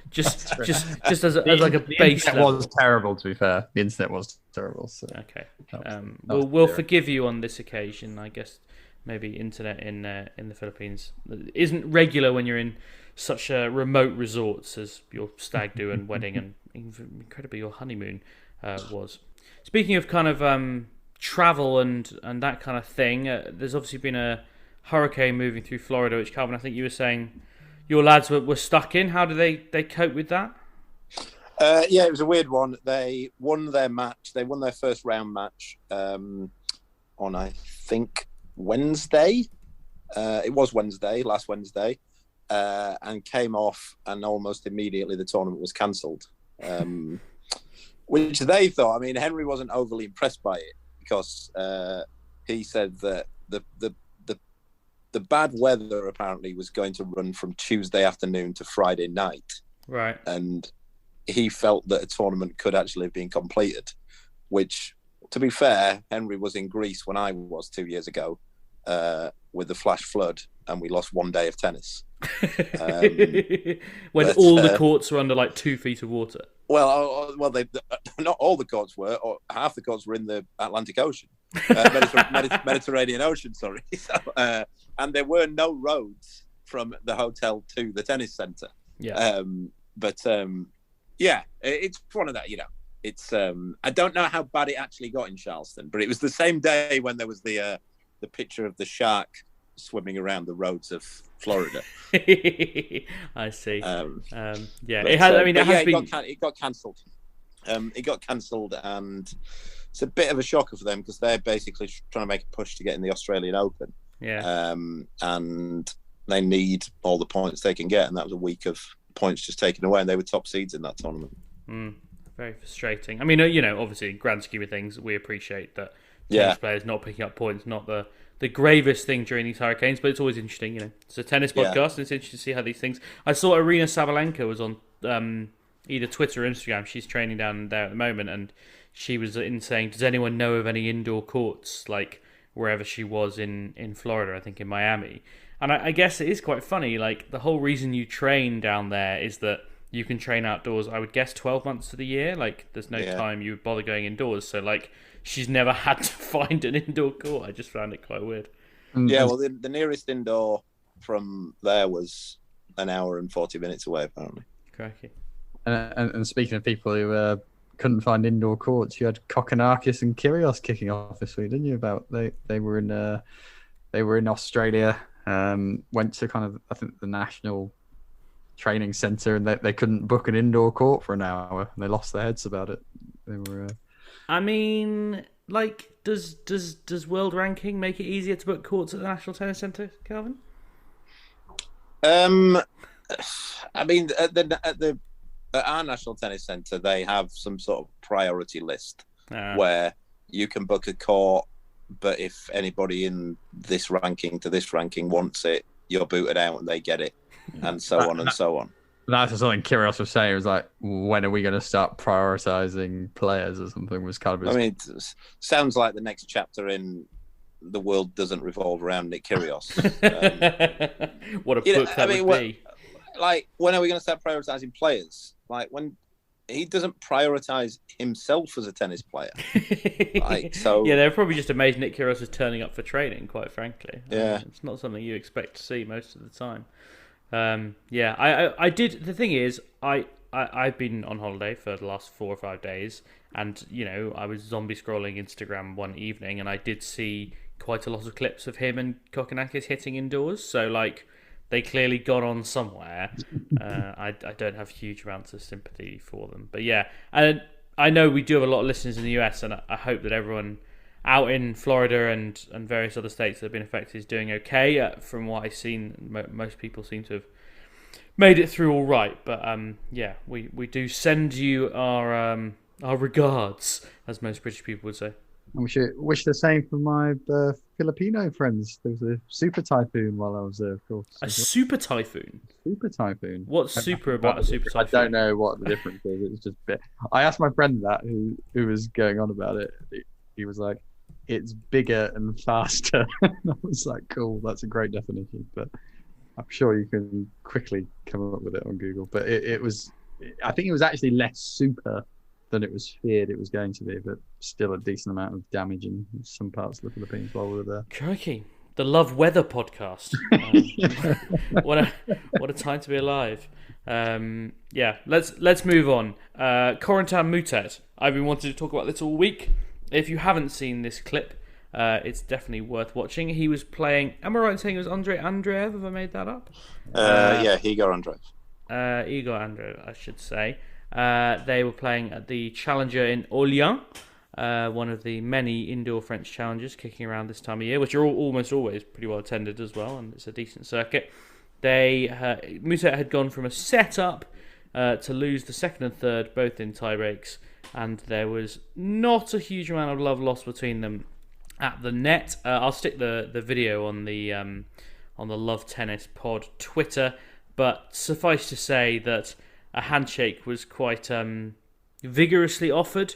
just as like a base level. level. It was terrible, to be fair. The internet was terrible. So Okay, we'll forgive you on this occasion. I guess maybe internet in the Philippines isn't regular when you're in such remote resorts as your stag do and wedding and incredibly your honeymoon was. Speaking of kind of travel and that kind of thing, there's obviously been a hurricane moving through Florida, which, Calvin, I think you were saying your lads were stuck in. How do they cope with that? Yeah, it was a weird one. They won their match. They won their first round match on, I think, Wednesday. It was last Wednesday, and came off, and almost immediately the tournament was cancelled. Which they thought. I mean, Henry wasn't overly impressed by it because he said that the bad weather apparently was going to run from Tuesday afternoon to Friday night. Right. And he felt that a tournament could actually have been completed, which, to be fair, Henry was in Greece when I was 2 years ago with the flash flood, and we lost 1 day of tennis. When all the courts were under like 2 feet of water. Well, they not all the courts were, or half the courts were in the Atlantic Ocean, Mediterranean Ocean. Sorry, and there were no roads from the hotel to the tennis centre. Yeah, yeah, it's one of that. You know, it's I don't know how bad it actually got in Charleston, but it was the same day when there was the picture of the shark swimming around the roads of Florida. I see. Yeah, but, it has. I mean, it got cancelled. It got cancelled, and it's a bit of a shocker for them because they're basically trying to make a push to get in the Australian Open. Yeah. And they need all the points they can get, and that was a week of points just taken away, and they were top seeds in that tournament. Very frustrating. I mean, you know, obviously, in grand scheme of things, we appreciate that tennis players not picking up points, not the gravest thing during these hurricanes, but it's always interesting, you know. It's a tennis podcast, and it's interesting to see how these things... I saw Arina Sabalenka was on either Twitter or Instagram. She's training down there at the moment, and she was saying, does anyone know of any indoor courts, like, wherever she was in Florida, I think in Miami? And I guess it is quite funny, like, the whole reason you train down there is that you can train outdoors, I would guess, 12 months of the year. Like, there's no time you would bother going indoors, so, like... She's never had to find an indoor court. I just found it quite weird. Yeah, well, the nearest indoor from there was an hour and 40 minutes away, apparently. Crikey. And speaking of people who couldn't find indoor courts, you had Kokkinakis and Kyrgios kicking off this week, didn't you? About they were in Australia, went to kind of, I think, the national training centre, and they couldn't book an indoor court for an hour, and they lost their heads about it. They were. I mean, like, does world ranking make it easier to book courts at the National Tennis Centre, Calvin? I mean, at our National Tennis Centre, they have some sort of priority list where you can book a court, but if anybody in this ranking to this ranking wants it, you're booted out and they get it, and so on and so on. That's something Kyrgios was saying. It was like, when are we going to start prioritising players or something? Was kind of. I mean, it sounds like the next chapter in The World Doesn't Revolve Around Nick Kyrgios. What a book that would be. Like, when are we going to start prioritising players? Like, when he doesn't prioritise himself as a tennis player. Like, so. Yeah, they're probably just amazed Nick Kyrgios is turning up for training, quite frankly. Yeah. It's not something you expect to see most of the time. I did. The thing is, I've been on holiday for the last 4 or 5 days, and you know, I was zombie scrolling Instagram one evening, and I did see quite a lot of clips of him and Kokkinakis hitting indoors. So like, they clearly got on somewhere. I don't have huge amounts of sympathy for them, but yeah, and I know we do have a lot of listeners in the US, and I hope that everyone out in Florida and various other states that have been affected is doing okay. From what I've seen, most people seem to have made it through all right. But yeah, we do send you our Our regards, as most British people would say. I wish the same for my Filipino friends. There was a super typhoon while I was there, of course. A super typhoon? Super typhoon. What's super about a super typhoon? I don't know what the difference is. It's just a bit. I asked my friend that, who was going on about it. He was like, it's bigger and faster. I was like, cool, that's a great definition. But I'm sure you can quickly come up with it on Google. But it was, I think it was actually less super than it was feared it was going to be, but still a decent amount of damage in some parts of the Philippines while we were there. Crikey. The Love Weather podcast. What a time to be alive. Let's move on. Corentin Moutet. I've been wanting to talk about this all week. If you haven't seen this clip, it's definitely worth watching. He was playing, am I right in saying it was Adrian Andreev? Have I made that up? Iga Andreev. Iga Andreev, I should say. They were playing at the Challenger in Orléans, one of the many indoor French challenges kicking around this time of year, which are almost always pretty well attended as well, and it's a decent circuit. Moutet had gone from a set-up to lose the second and third, both in tie-breaks, and there was not a huge amount of love lost between them at the net. I'll stick the video on the Love Tennis Pod Twitter, but suffice to say that a handshake was quite vigorously offered,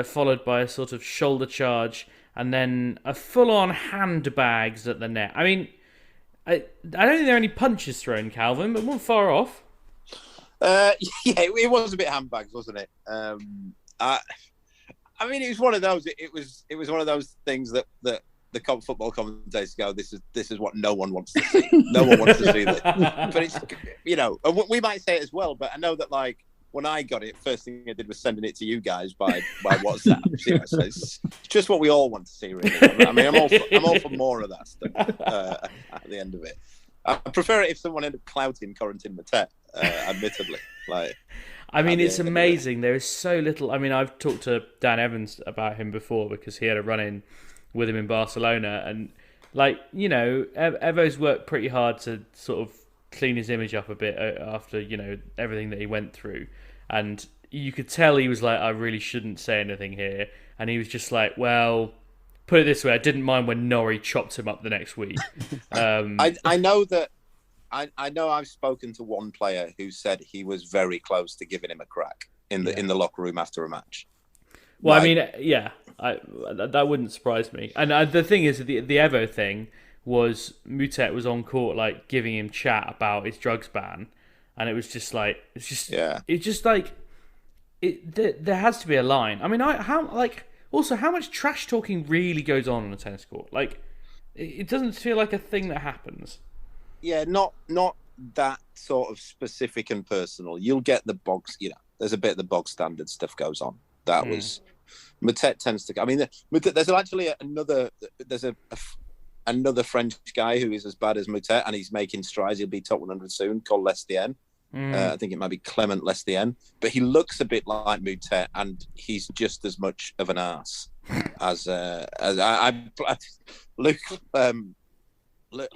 followed by a sort of shoulder charge, and then a full-on handbags at the net. I mean, I don't think there are any punches thrown, Calvin, but weren't far off. It was a bit handbags, wasn't it? I mean, it was one of those. It was one of those things that the football commentators go, "This is what no one wants to see. No one wants to see this." But it's, we might say it as well. But I know that, like, when I got it, first thing I did was sending it to you guys by WhatsApp. So it's just what we all want to see, really. I mean, I'm all for more of that stuff at the end of it. I prefer it if someone ended up clouting Corentin Moutet, admittedly. Like, I mean, it's amazing. There is so little. I mean, I've talked to Dan Evans about him before because he had a run-in with him in Barcelona, and Evo's worked pretty hard to sort of clean his image up a bit after everything that he went through, and you could tell he was like, I really shouldn't say anything here, and he was just like, well, put it this way, I didn't mind when Norrie chopped him up the next week. I know that I know I've spoken to one player who said he was very close to giving him a crack in the locker room after a match. Well, I mean, yeah, that wouldn't surprise me. And the thing is, the Evo thing was Moutet was on court, like, giving him chat about his drugs ban, and it was just like, there has to be a line. I mean, how much trash talking really goes on a tennis court? Like, it doesn't feel like a thing that happens. Yeah, not that sort of specific and personal. You'll get the box, there's a bit of the bog standard stuff goes on. That was Moutet tends to. I mean, there's actually another French guy who is as bad as Moutet, and he's making strides. He'll be top 100 soon. Called Lestien. I think it might be Clement Lestien, but he looks a bit like Moutet, and he's just as much of an ass as Luke.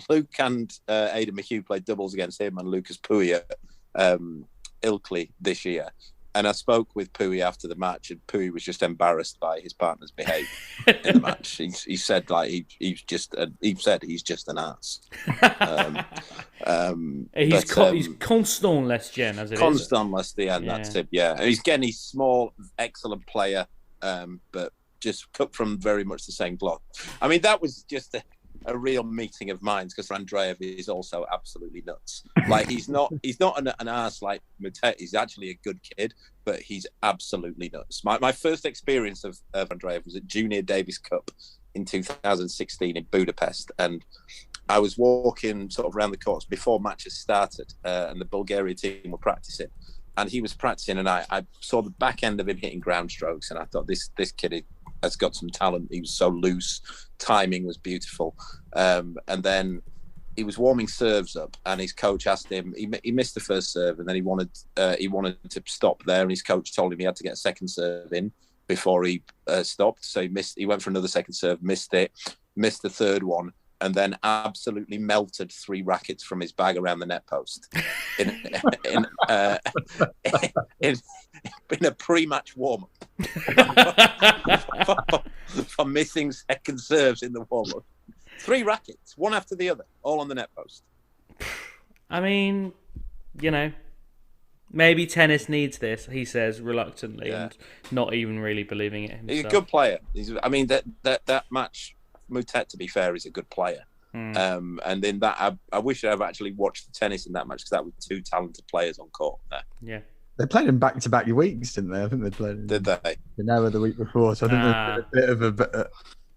Luke and Aidan McHugh played doubles against him and Lucas Pouille at Ilkley this year. And I spoke with Pouille after the match, and Pouille was just embarrassed by his partner's behaviour in the match. He said, like, he's just an ass. He's constant Lestien, as it is. Constant Lestien, that's it. Yeah, and he's small, excellent player, but just cut from very much the same cloth. I mean, that was just a real meeting of minds, because Andreev is also absolutely nuts. Like, he's not an ass like Moutet. He's actually a good kid, but he's absolutely nuts. My first experience of Andreev was at Junior Davis Cup in 2016 in Budapest, and I was walking sort of around the courts before matches started, and the Bulgaria team were practicing, and he was practicing, and I saw the back end of him hitting ground strokes, and I thought, this kid has got some talent. He was so loose, timing was beautiful, and then he was warming serves up, and his coach asked him. He missed the first serve, and then he wanted to stop there, and his coach told him he had to get a second serve in before he stopped. So he went for another second serve, missed it, missed the third one, and then absolutely melted 3 rackets from his bag around the net post in a pre-match warm-up for missing second serves in the warm-up. 3 rackets, one after the other, all on the net post. I mean, maybe tennis needs this, he says reluctantly, and not even really believing it himself. He's a good player. That match, Moutet, to be fair, is a good player. And in that, I wish I'd actually watched the tennis in that match, because that was 2 talented players on court there. Yeah. They played in back-to-back weeks, didn't they? I think they played. Did they? The week before, so I think there's a bit of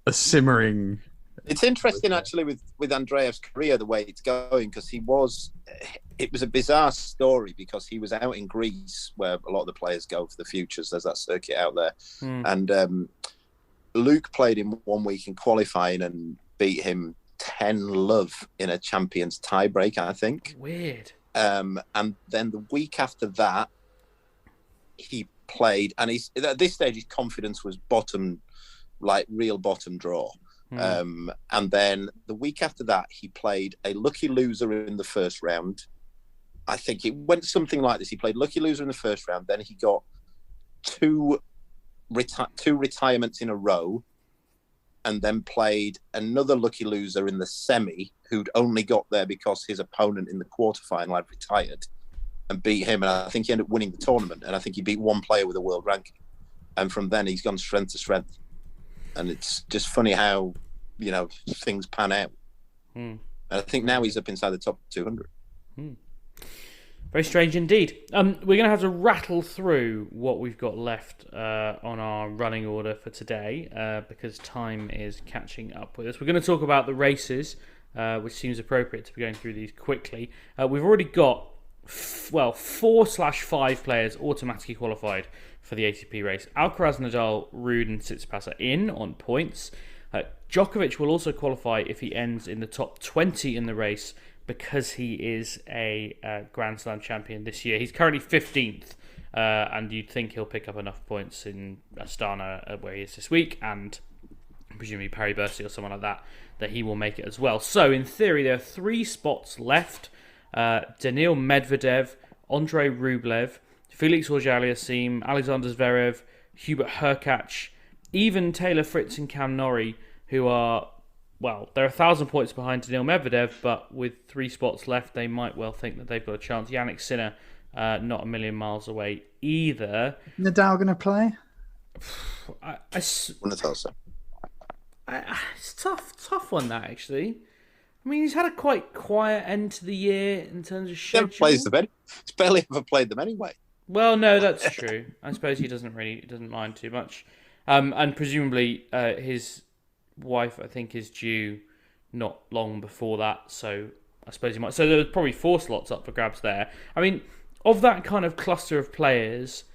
a simmering. It's interesting, actually, with Andreev's career, the way it's going, because it was a bizarre story, because he was out in Greece, where a lot of the players go for the futures. There's that circuit out there. And Luke played him one week in qualifying and beat him 10-love in a champions tiebreak, I think. Weird. And then the week after that, he played, and at this stage his confidence was real bottom draw. And then the week after that, he played a lucky loser in the first round. I think it went something like this. He played lucky loser in the first round. Then he got two retirements in a row, and then played another lucky loser in the semi, who'd only got there because his opponent in the quarterfinal had retired, and beat him. And I think he ended up winning the tournament. And I think he beat one player with a world ranking. And from then, he's gone strength to strength. And it's just funny how, things pan out. And I think now he's up inside the top 200. Very strange indeed. We're going to have to rattle through what we've got left on our running order for today, because time is catching up with us. We're going to talk about the races, which seems appropriate to be going through these quickly. We've already got 4/5 players automatically qualified for the ATP race. Alcaraz, Nadal, Ruud and Tsitsipas are in on points. Djokovic will also qualify if he ends in the top 20 in the race, because he is a Grand Slam champion this year. He's currently 15th, and you'd think he'll pick up enough points in Astana, where he is this week, and presumably Paris-Bercy or someone like that he will make it as well. So in theory, there are 3 spots left. Daniil Medvedev, Andrei Rublev, Felix Auger-Aliassime, Alexander Zverev, Hubert Hurkacz, even Taylor Fritz and Cam Norrie, who are, they're 1,000 points behind Daniil Medvedev, but with 3 spots left, they might well think that they've got a chance. Yannick Sinner, not a million miles away either. Nadal going to play? It's tough one, that, actually. I mean, he's had a quite quiet end to the year in terms of schedule. He never plays them anyway. He's barely ever played them anyway. Well, no, that's true. I suppose he doesn't mind too much. And presumably his wife, I think, is due not long before that, so I suppose he might. So there was probably 4 slots up for grabs there. I mean, of that kind of cluster of players,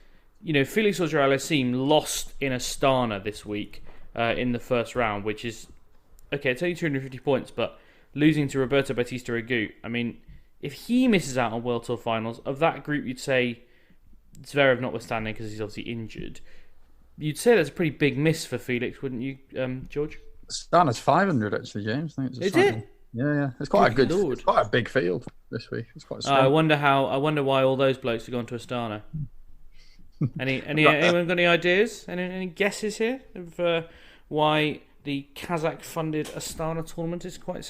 Felix Auger-Aliassime lost in Astana this week in the first round, which is, okay, it's only 250 points, but losing to Roberto Bautista Agut. I mean, if he misses out on World Tour finals, of that group, you'd say, Zverev notwithstanding, because he's obviously injured, you'd say that's a pretty big miss for Felix, wouldn't you, George? Astana's 500 actually, James. I think Is it? Yeah. It's quite it's quite a big field this week. It's quite strong. I wonder why all those blokes have gone to Astana. Anyone got any ideas? Any guesses here of why the Kazakh-funded Astana tournament is quite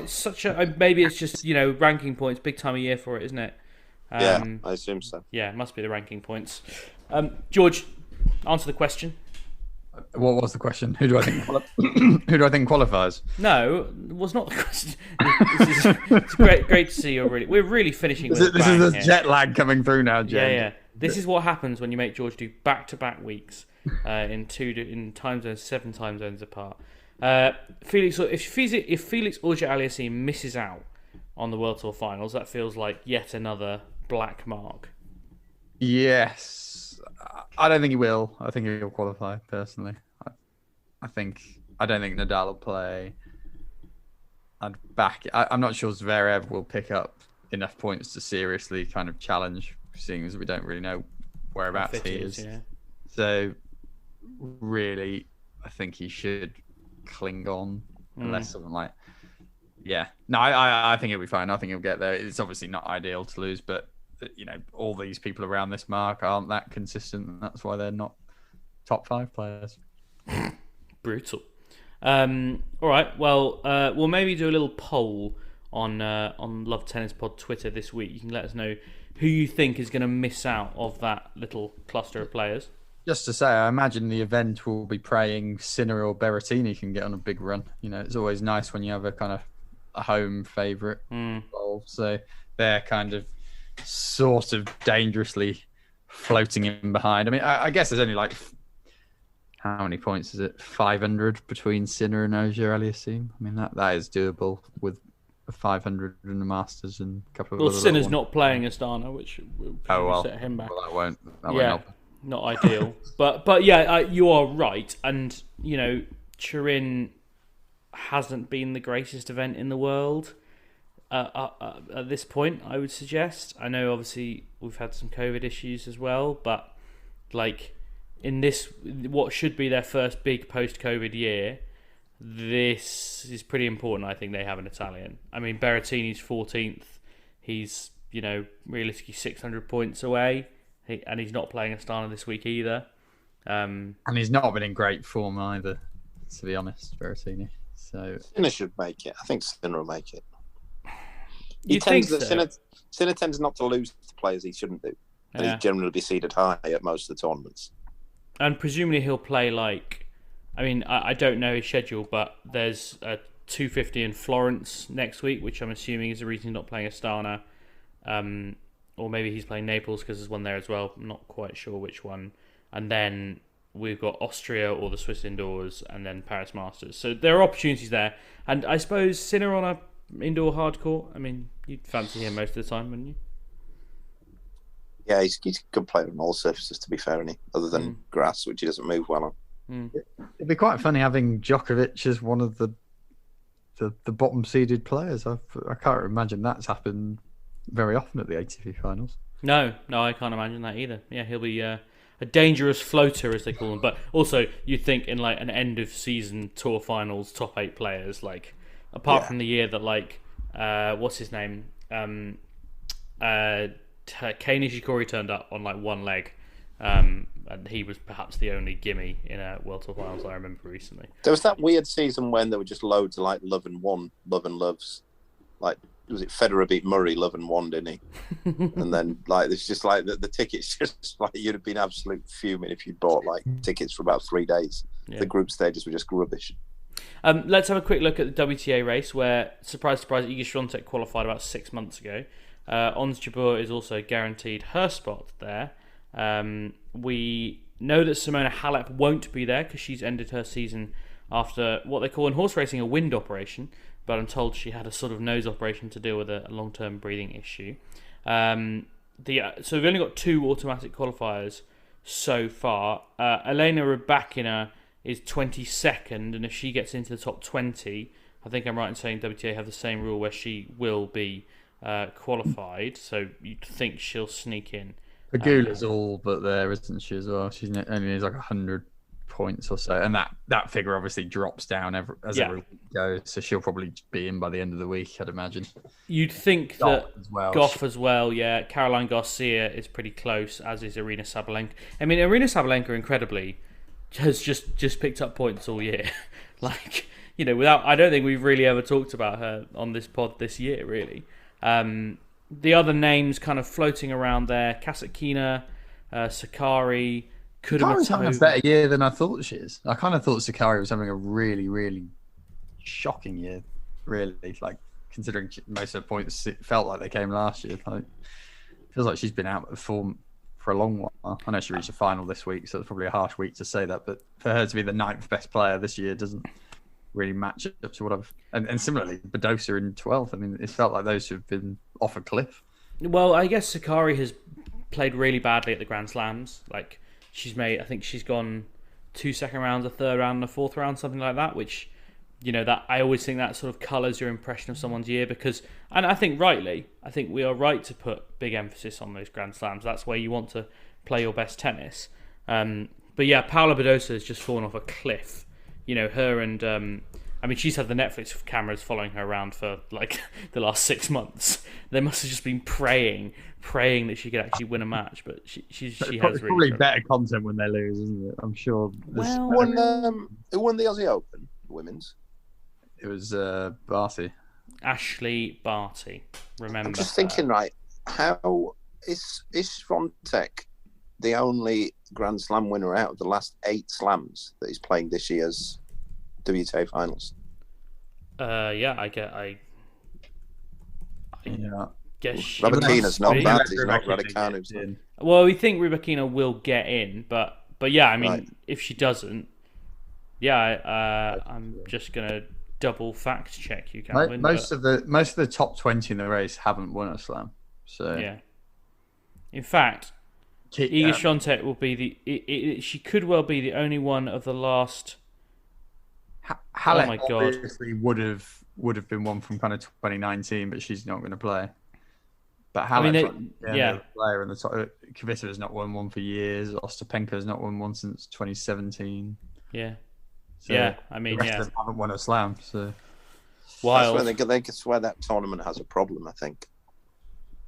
such a? Maybe it's just ranking points, big time of year for it, isn't it? Yeah, I assume so. Yeah, it must be the ranking points. George, answer the question. What was the question? Who do I think qualifies? No, it was not the question. It's great to see you. We're really finishing. This is the jet lag coming through now, James. Yeah. This is what happens when you make George do back-to-back weeks in time zones, 7 time zones apart. Felix Auger-Aliassime misses out on the World Tour finals, that feels like yet another black mark. Yes. I don't think he will. I think he'll qualify, personally. I don't think Nadal will play. I'm not sure Zverev will pick up enough points to seriously kind of challenge, seeing as we don't really know whereabouts he is. Yeah. So, really, I think he should cling on unless something like. Yeah, no, I think he'll be fine. I think he'll get there. It's obviously not ideal to lose, but all these people around this mark aren't that consistent, and that's why they're not top 5 players. Brutal. All right. Well, we'll maybe do a little poll on Love Tennis Pod Twitter this week. You can let us know who you think is going to miss out of that little cluster of players. Just to say, I imagine the event will be praying Sinner or Berrettini can get on a big run. It's always nice when you have a kind of a home favourite involved. So they're kind of sort of dangerously floating in behind. I mean, I guess there's only like, how many points is it? 500 between Sinner and Auger-Aliassime. I mean, that is doable with 500 in the Masters and a couple of other Sinner's not playing Astana, which will set him back. Well, that won't help. Not ideal. but yeah, you are right. And, Turin hasn't been the greatest event in the world at this point, I would suggest. I know, obviously, we've had some COVID issues as well, but, in this, what should be their first big post-COVID year, this is pretty important. I think they have an Italian. I mean, Berrettini's 14th. He's, realistically 600 points away, and he's not playing Astana this week either. And he's not been in great form either, to be honest, Berrettini. So Sinner should make it. I think Sinner will make it. Sinner tends not to lose to players he shouldn't do, and he generally be seeded high at most of the tournaments. And presumably he'll play I don't know his schedule, but there's a 250 in Florence next week, which I'm assuming is the reason he's not playing Astana. Or maybe he's playing Naples because there's one there as well. I'm not quite sure which one. And then we've got Austria or the Swiss Indoors, and then Paris Masters. So there are opportunities there. And I suppose Sinner on a indoor hard court, I mean, you'd fancy him most of the time, wouldn't you? Yeah, he's a good player on all surfaces, to be fair, other than grass, which he doesn't move well on. It'd be quite funny having Djokovic as one of the bottom seeded players. I can't imagine that's happened very often at the ATP finals. No, I can't imagine that either. Yeah, he'll be a dangerous floater, as they call him. But also, you'd think in an end of season tour finals, top 8 players, apart from the year that what's his name, Kei Nishikori turned up on one leg, and he was perhaps the only gimme in a World Tour Finals I remember recently. There was that weird season when there were just loads of love and loves. Was it Federer beat Murray, love and one, didn't he? And then it's just the tickets just you'd have been absolute fuming if you'd bought tickets for about 3 days. Yeah. The group stages were just rubbish. Let's have a quick look at the WTA race where, surprise, Iga Swiatek qualified about 6 months ago. Ons Jabeur is also guaranteed her spot there. We know that Simona Halep won't be there because she's ended her season after what they call in horse racing a wind operation, but I'm told she had a sort of nose operation to deal with a long-term breathing issue. So we've only got 2 automatic qualifiers so far. Elena Rybakina is 22nd, and if she gets into the top 20, I think I'm right in saying WTA have the same rule where she will be qualified, so you'd think she'll sneak in. Pegula's all but there, isn't she, as well? She's only needs 100 points or so, and that figure obviously drops down as every week goes, so she'll probably be in by the end of the week, I'd imagine. You'd think that Goff as well, yeah. Caroline Garcia is pretty close, as is Arina Sabalenka. I mean, Arina Sabalenka, incredibly, has just picked up points all year. I don't think we've really ever talked about her on this pod this year, really. The other names kind of floating around there: Kasatkina, Sakari, Sakari's having a better year than I thought she is. I kind of thought Sakari was having a really, really shocking year, really. Considering most of the points it felt like they came last year. Feels like she's been out of form for a long while. I know she reached a final this week, so it's probably a harsh week to say that. But for her to be the 9th best player this year doesn't really match up to what I've... And similarly, Badosa in 12th. I mean, it felt like those have been off a cliff. Well, I guess Sakari has played really badly at the Grand Slams. I think she's gone 2 second rounds, a third round, and a fourth round, something like that, which, that I always think that sort of colours your impression of someone's year because, and I think rightly, we are right to put big emphasis on those Grand Slams. That's where you want to play your best tennis. But yeah, Paula Badosa has just fallen off a cliff. Her and I mean, she's had the Netflix cameras following her around for like the last 6 months. They must have just been praying that she could actually win a match. But she has really probably better content when they lose, isn't it? I'm sure. Well, who won the Aussie Open, the women's? It was Barty. Ashley Barty. Remember? I'm just thinking, right? How is Swiatek the only Grand Slam winner out of the last 8 slams that he's playing this year's WTA finals? Yeah, I guess Rabakina's not bad. He's not Raducanu's. Well, we think Rybakina will get in, but yeah, I mean, Right. if she doesn't, yeah, I'm just gonna double fact check you, Calvin. Most of the top 20 in the race haven't won a slam. So yeah. In fact, Iga Swiatek will be she could well be the only one of the last. Halep oh my God. obviously would have been one from kind of 2019, but she's not going to play. But Halep's the player in the top. Kvitova has not won one for years. Ostapenko has not won one since 2017. Yeah. So yeah, I mean, the rest of them haven't won a slam. So wild. That's where that tournament has a problem, I think.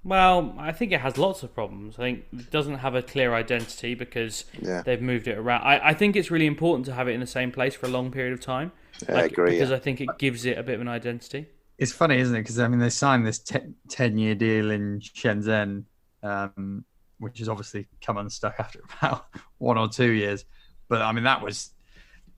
Well, I think it has lots of problems. I think it doesn't have a clear identity because they've moved it around. I think it's really important to have it in the same place for a long period of time. Yeah, I agree. Because I think it gives it a bit of an identity. it's funny, isn't it? Because I mean, they signed this 10-year deal in Shenzhen, which has obviously come unstuck after about 1 or 2 years. But I mean,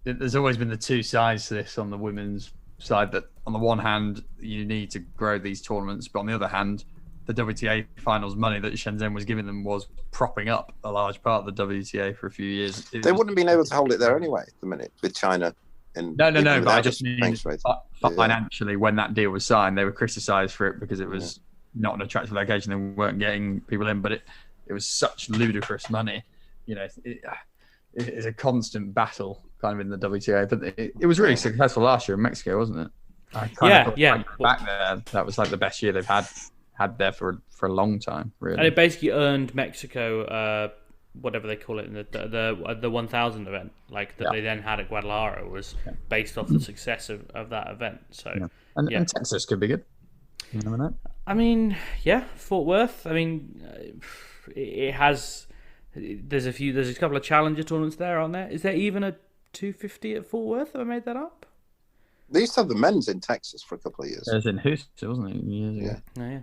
there's always been the two sides to this on the women's side, that on the one hand, you need to grow these tournaments, but on the other hand, the WTA finals money that Shenzhen was giving them was propping up a large part of the WTA for a few years. They wouldn't have been able to hold it there anyway at the minute with China. No, but I just mean financially, when that deal was signed, they were criticised for it because it was not an attractive location. They weren't getting people in, but it was such ludicrous money. You know, it's a constant battle kind of in the WTA. But it was really successful last year in Mexico, wasn't it? Back there, that was like the best year they've had there for a long time, really. And it basically earned Mexico whatever they call it in the 1000 event, like that they then had at Guadalajara, was based off the success of that event. So and Texas could be good. You never know. I mean, Fort Worth. I mean, it has. There's a couple of challenger tournaments there, aren't there? Is there even a 250 at Fort Worth? Have I made that up? They used to have the men's in Texas for a couple of years. It was in Houston, wasn't it? Years ago. Yeah.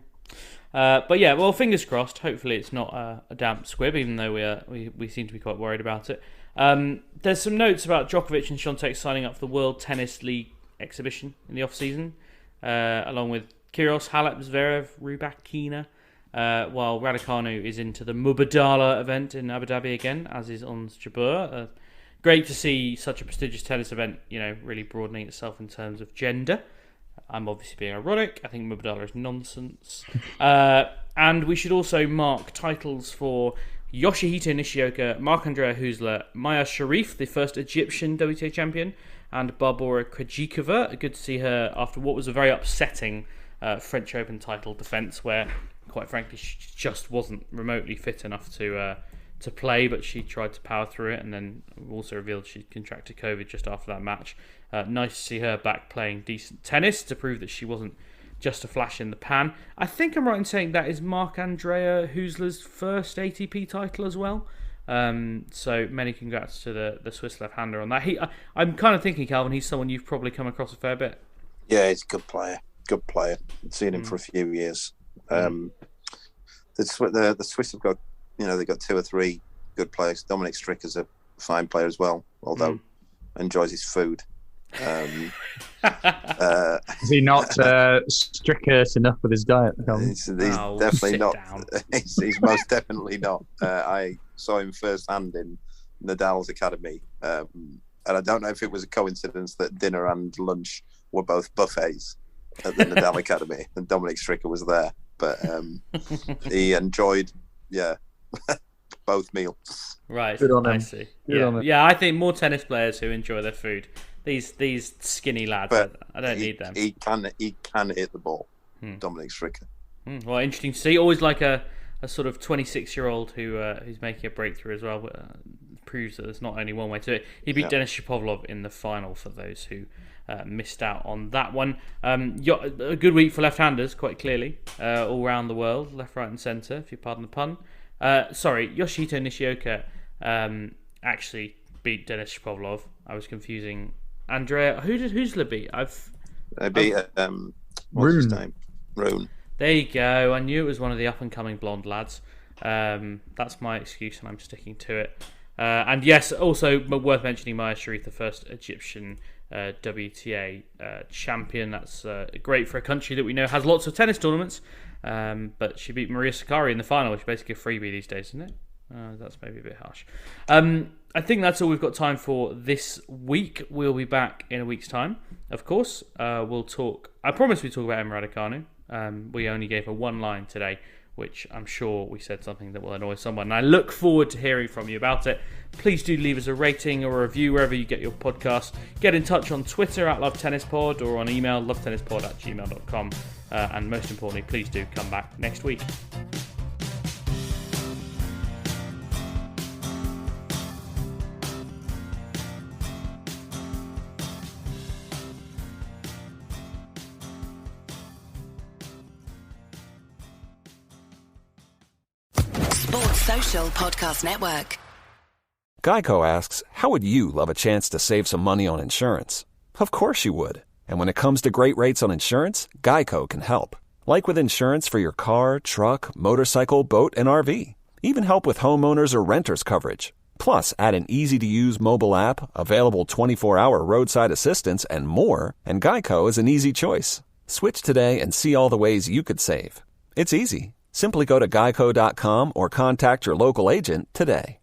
But yeah, well, fingers crossed. Hopefully, it's not a damp squib, even though we seem to be quite worried about it. There's some notes about Djokovic and Swiatek signing up for the World Tennis League exhibition in the off season, along with Kyrgios, Halep, Zverev, Rybakina, while Raducanu is into the Mubadala event in Abu Dhabi again, as is Ons Jabeur. Great to see such a prestigious tennis event, really broadening itself in terms of gender. I'm obviously being ironic. I think Mubadala is nonsense. And we should also mark titles for Yoshihito Nishioka, Marc-Andrea Husler, Maya Sharif, the first Egyptian WTA champion, and Barbora Krejcikova. Good to see her after what was a very upsetting French Open title defence, where, quite frankly, she just wasn't remotely fit enough to play, but she tried to power through it, and then also revealed she contracted COVID just after that match. Nice to see her back playing decent tennis to prove that she wasn't just a flash in the pan. I think I'm right in saying that is Marc-Andrea Husler's first ATP title as well. So many congrats to the Swiss left-hander on that. I'm kind of thinking, Calvin, he's someone you've probably come across a fair bit. Yeah, he's a good player. I've seen him for a few years. The Swiss have got, they've got 2 or 3 good players. Dominic Stricker's a fine player as well, although enjoys his food. Is he not strict enough with his diet? He's definitely not. He's most definitely not. I saw him firsthand in Nadal's academy, and I don't know if it was a coincidence that dinner and lunch were both buffets at the Nadal academy, and Dominic Stricker was there. But he enjoyed, both meals. Right, good on him. I see. Yeah, I think more tennis players who enjoy their food. These skinny lads, but I don't need them. He can hit the ball, Dominic Stricker. Well, interesting to see. Always like a sort of 26-year-old who's making a breakthrough as well. proves that there's not only one way to it. He beat Denis Shapovalov in the final, for those who missed out on that one. A good week for left-handers, quite clearly, all around the world, left, right and centre, if you pardon the pun. Yoshihito Nishioka actually beat Denis Shapovalov. I was confusing Andrea. Who's the beat? They beat what's his name? Rune. There you go. I knew it was one of the up-and-coming blonde lads. That's my excuse, and I'm sticking to it. And yes, also worth mentioning Maya Sharif, the first Egyptian WTA champion. That's great for a country that we know has lots of tennis tournaments. But she beat Maria Sakkari in the final, which is basically a freebie these days, isn't it? That's maybe a bit harsh. I think that's all we've got time for this week. We'll be back in a week's time, of course. We'll talk. I promise we talk about Emma Raducanu. We only gave her one line today, which I'm sure we said something that will annoy someone. And I look forward to hearing from you about it. Please do leave us a rating or a review wherever you get your podcast. Get in touch on Twitter at LoveTennisPod or on email lovetennispod@gmail.com. And most importantly, please do come back next week. Social Podcast Network. Geico asks, how would you love a chance to save some money on insurance? Of course you would. And when it comes to great rates on insurance, Geico can help. Like with insurance for your car, truck, motorcycle, boat, and RV. Even help with homeowners or renters coverage. Plus, add an easy-to-use mobile app, available 24-hour roadside assistance, and more, and Geico is an easy choice. Switch today and see all the ways you could save. It's easy. Simply go to geico.com or contact your local agent today.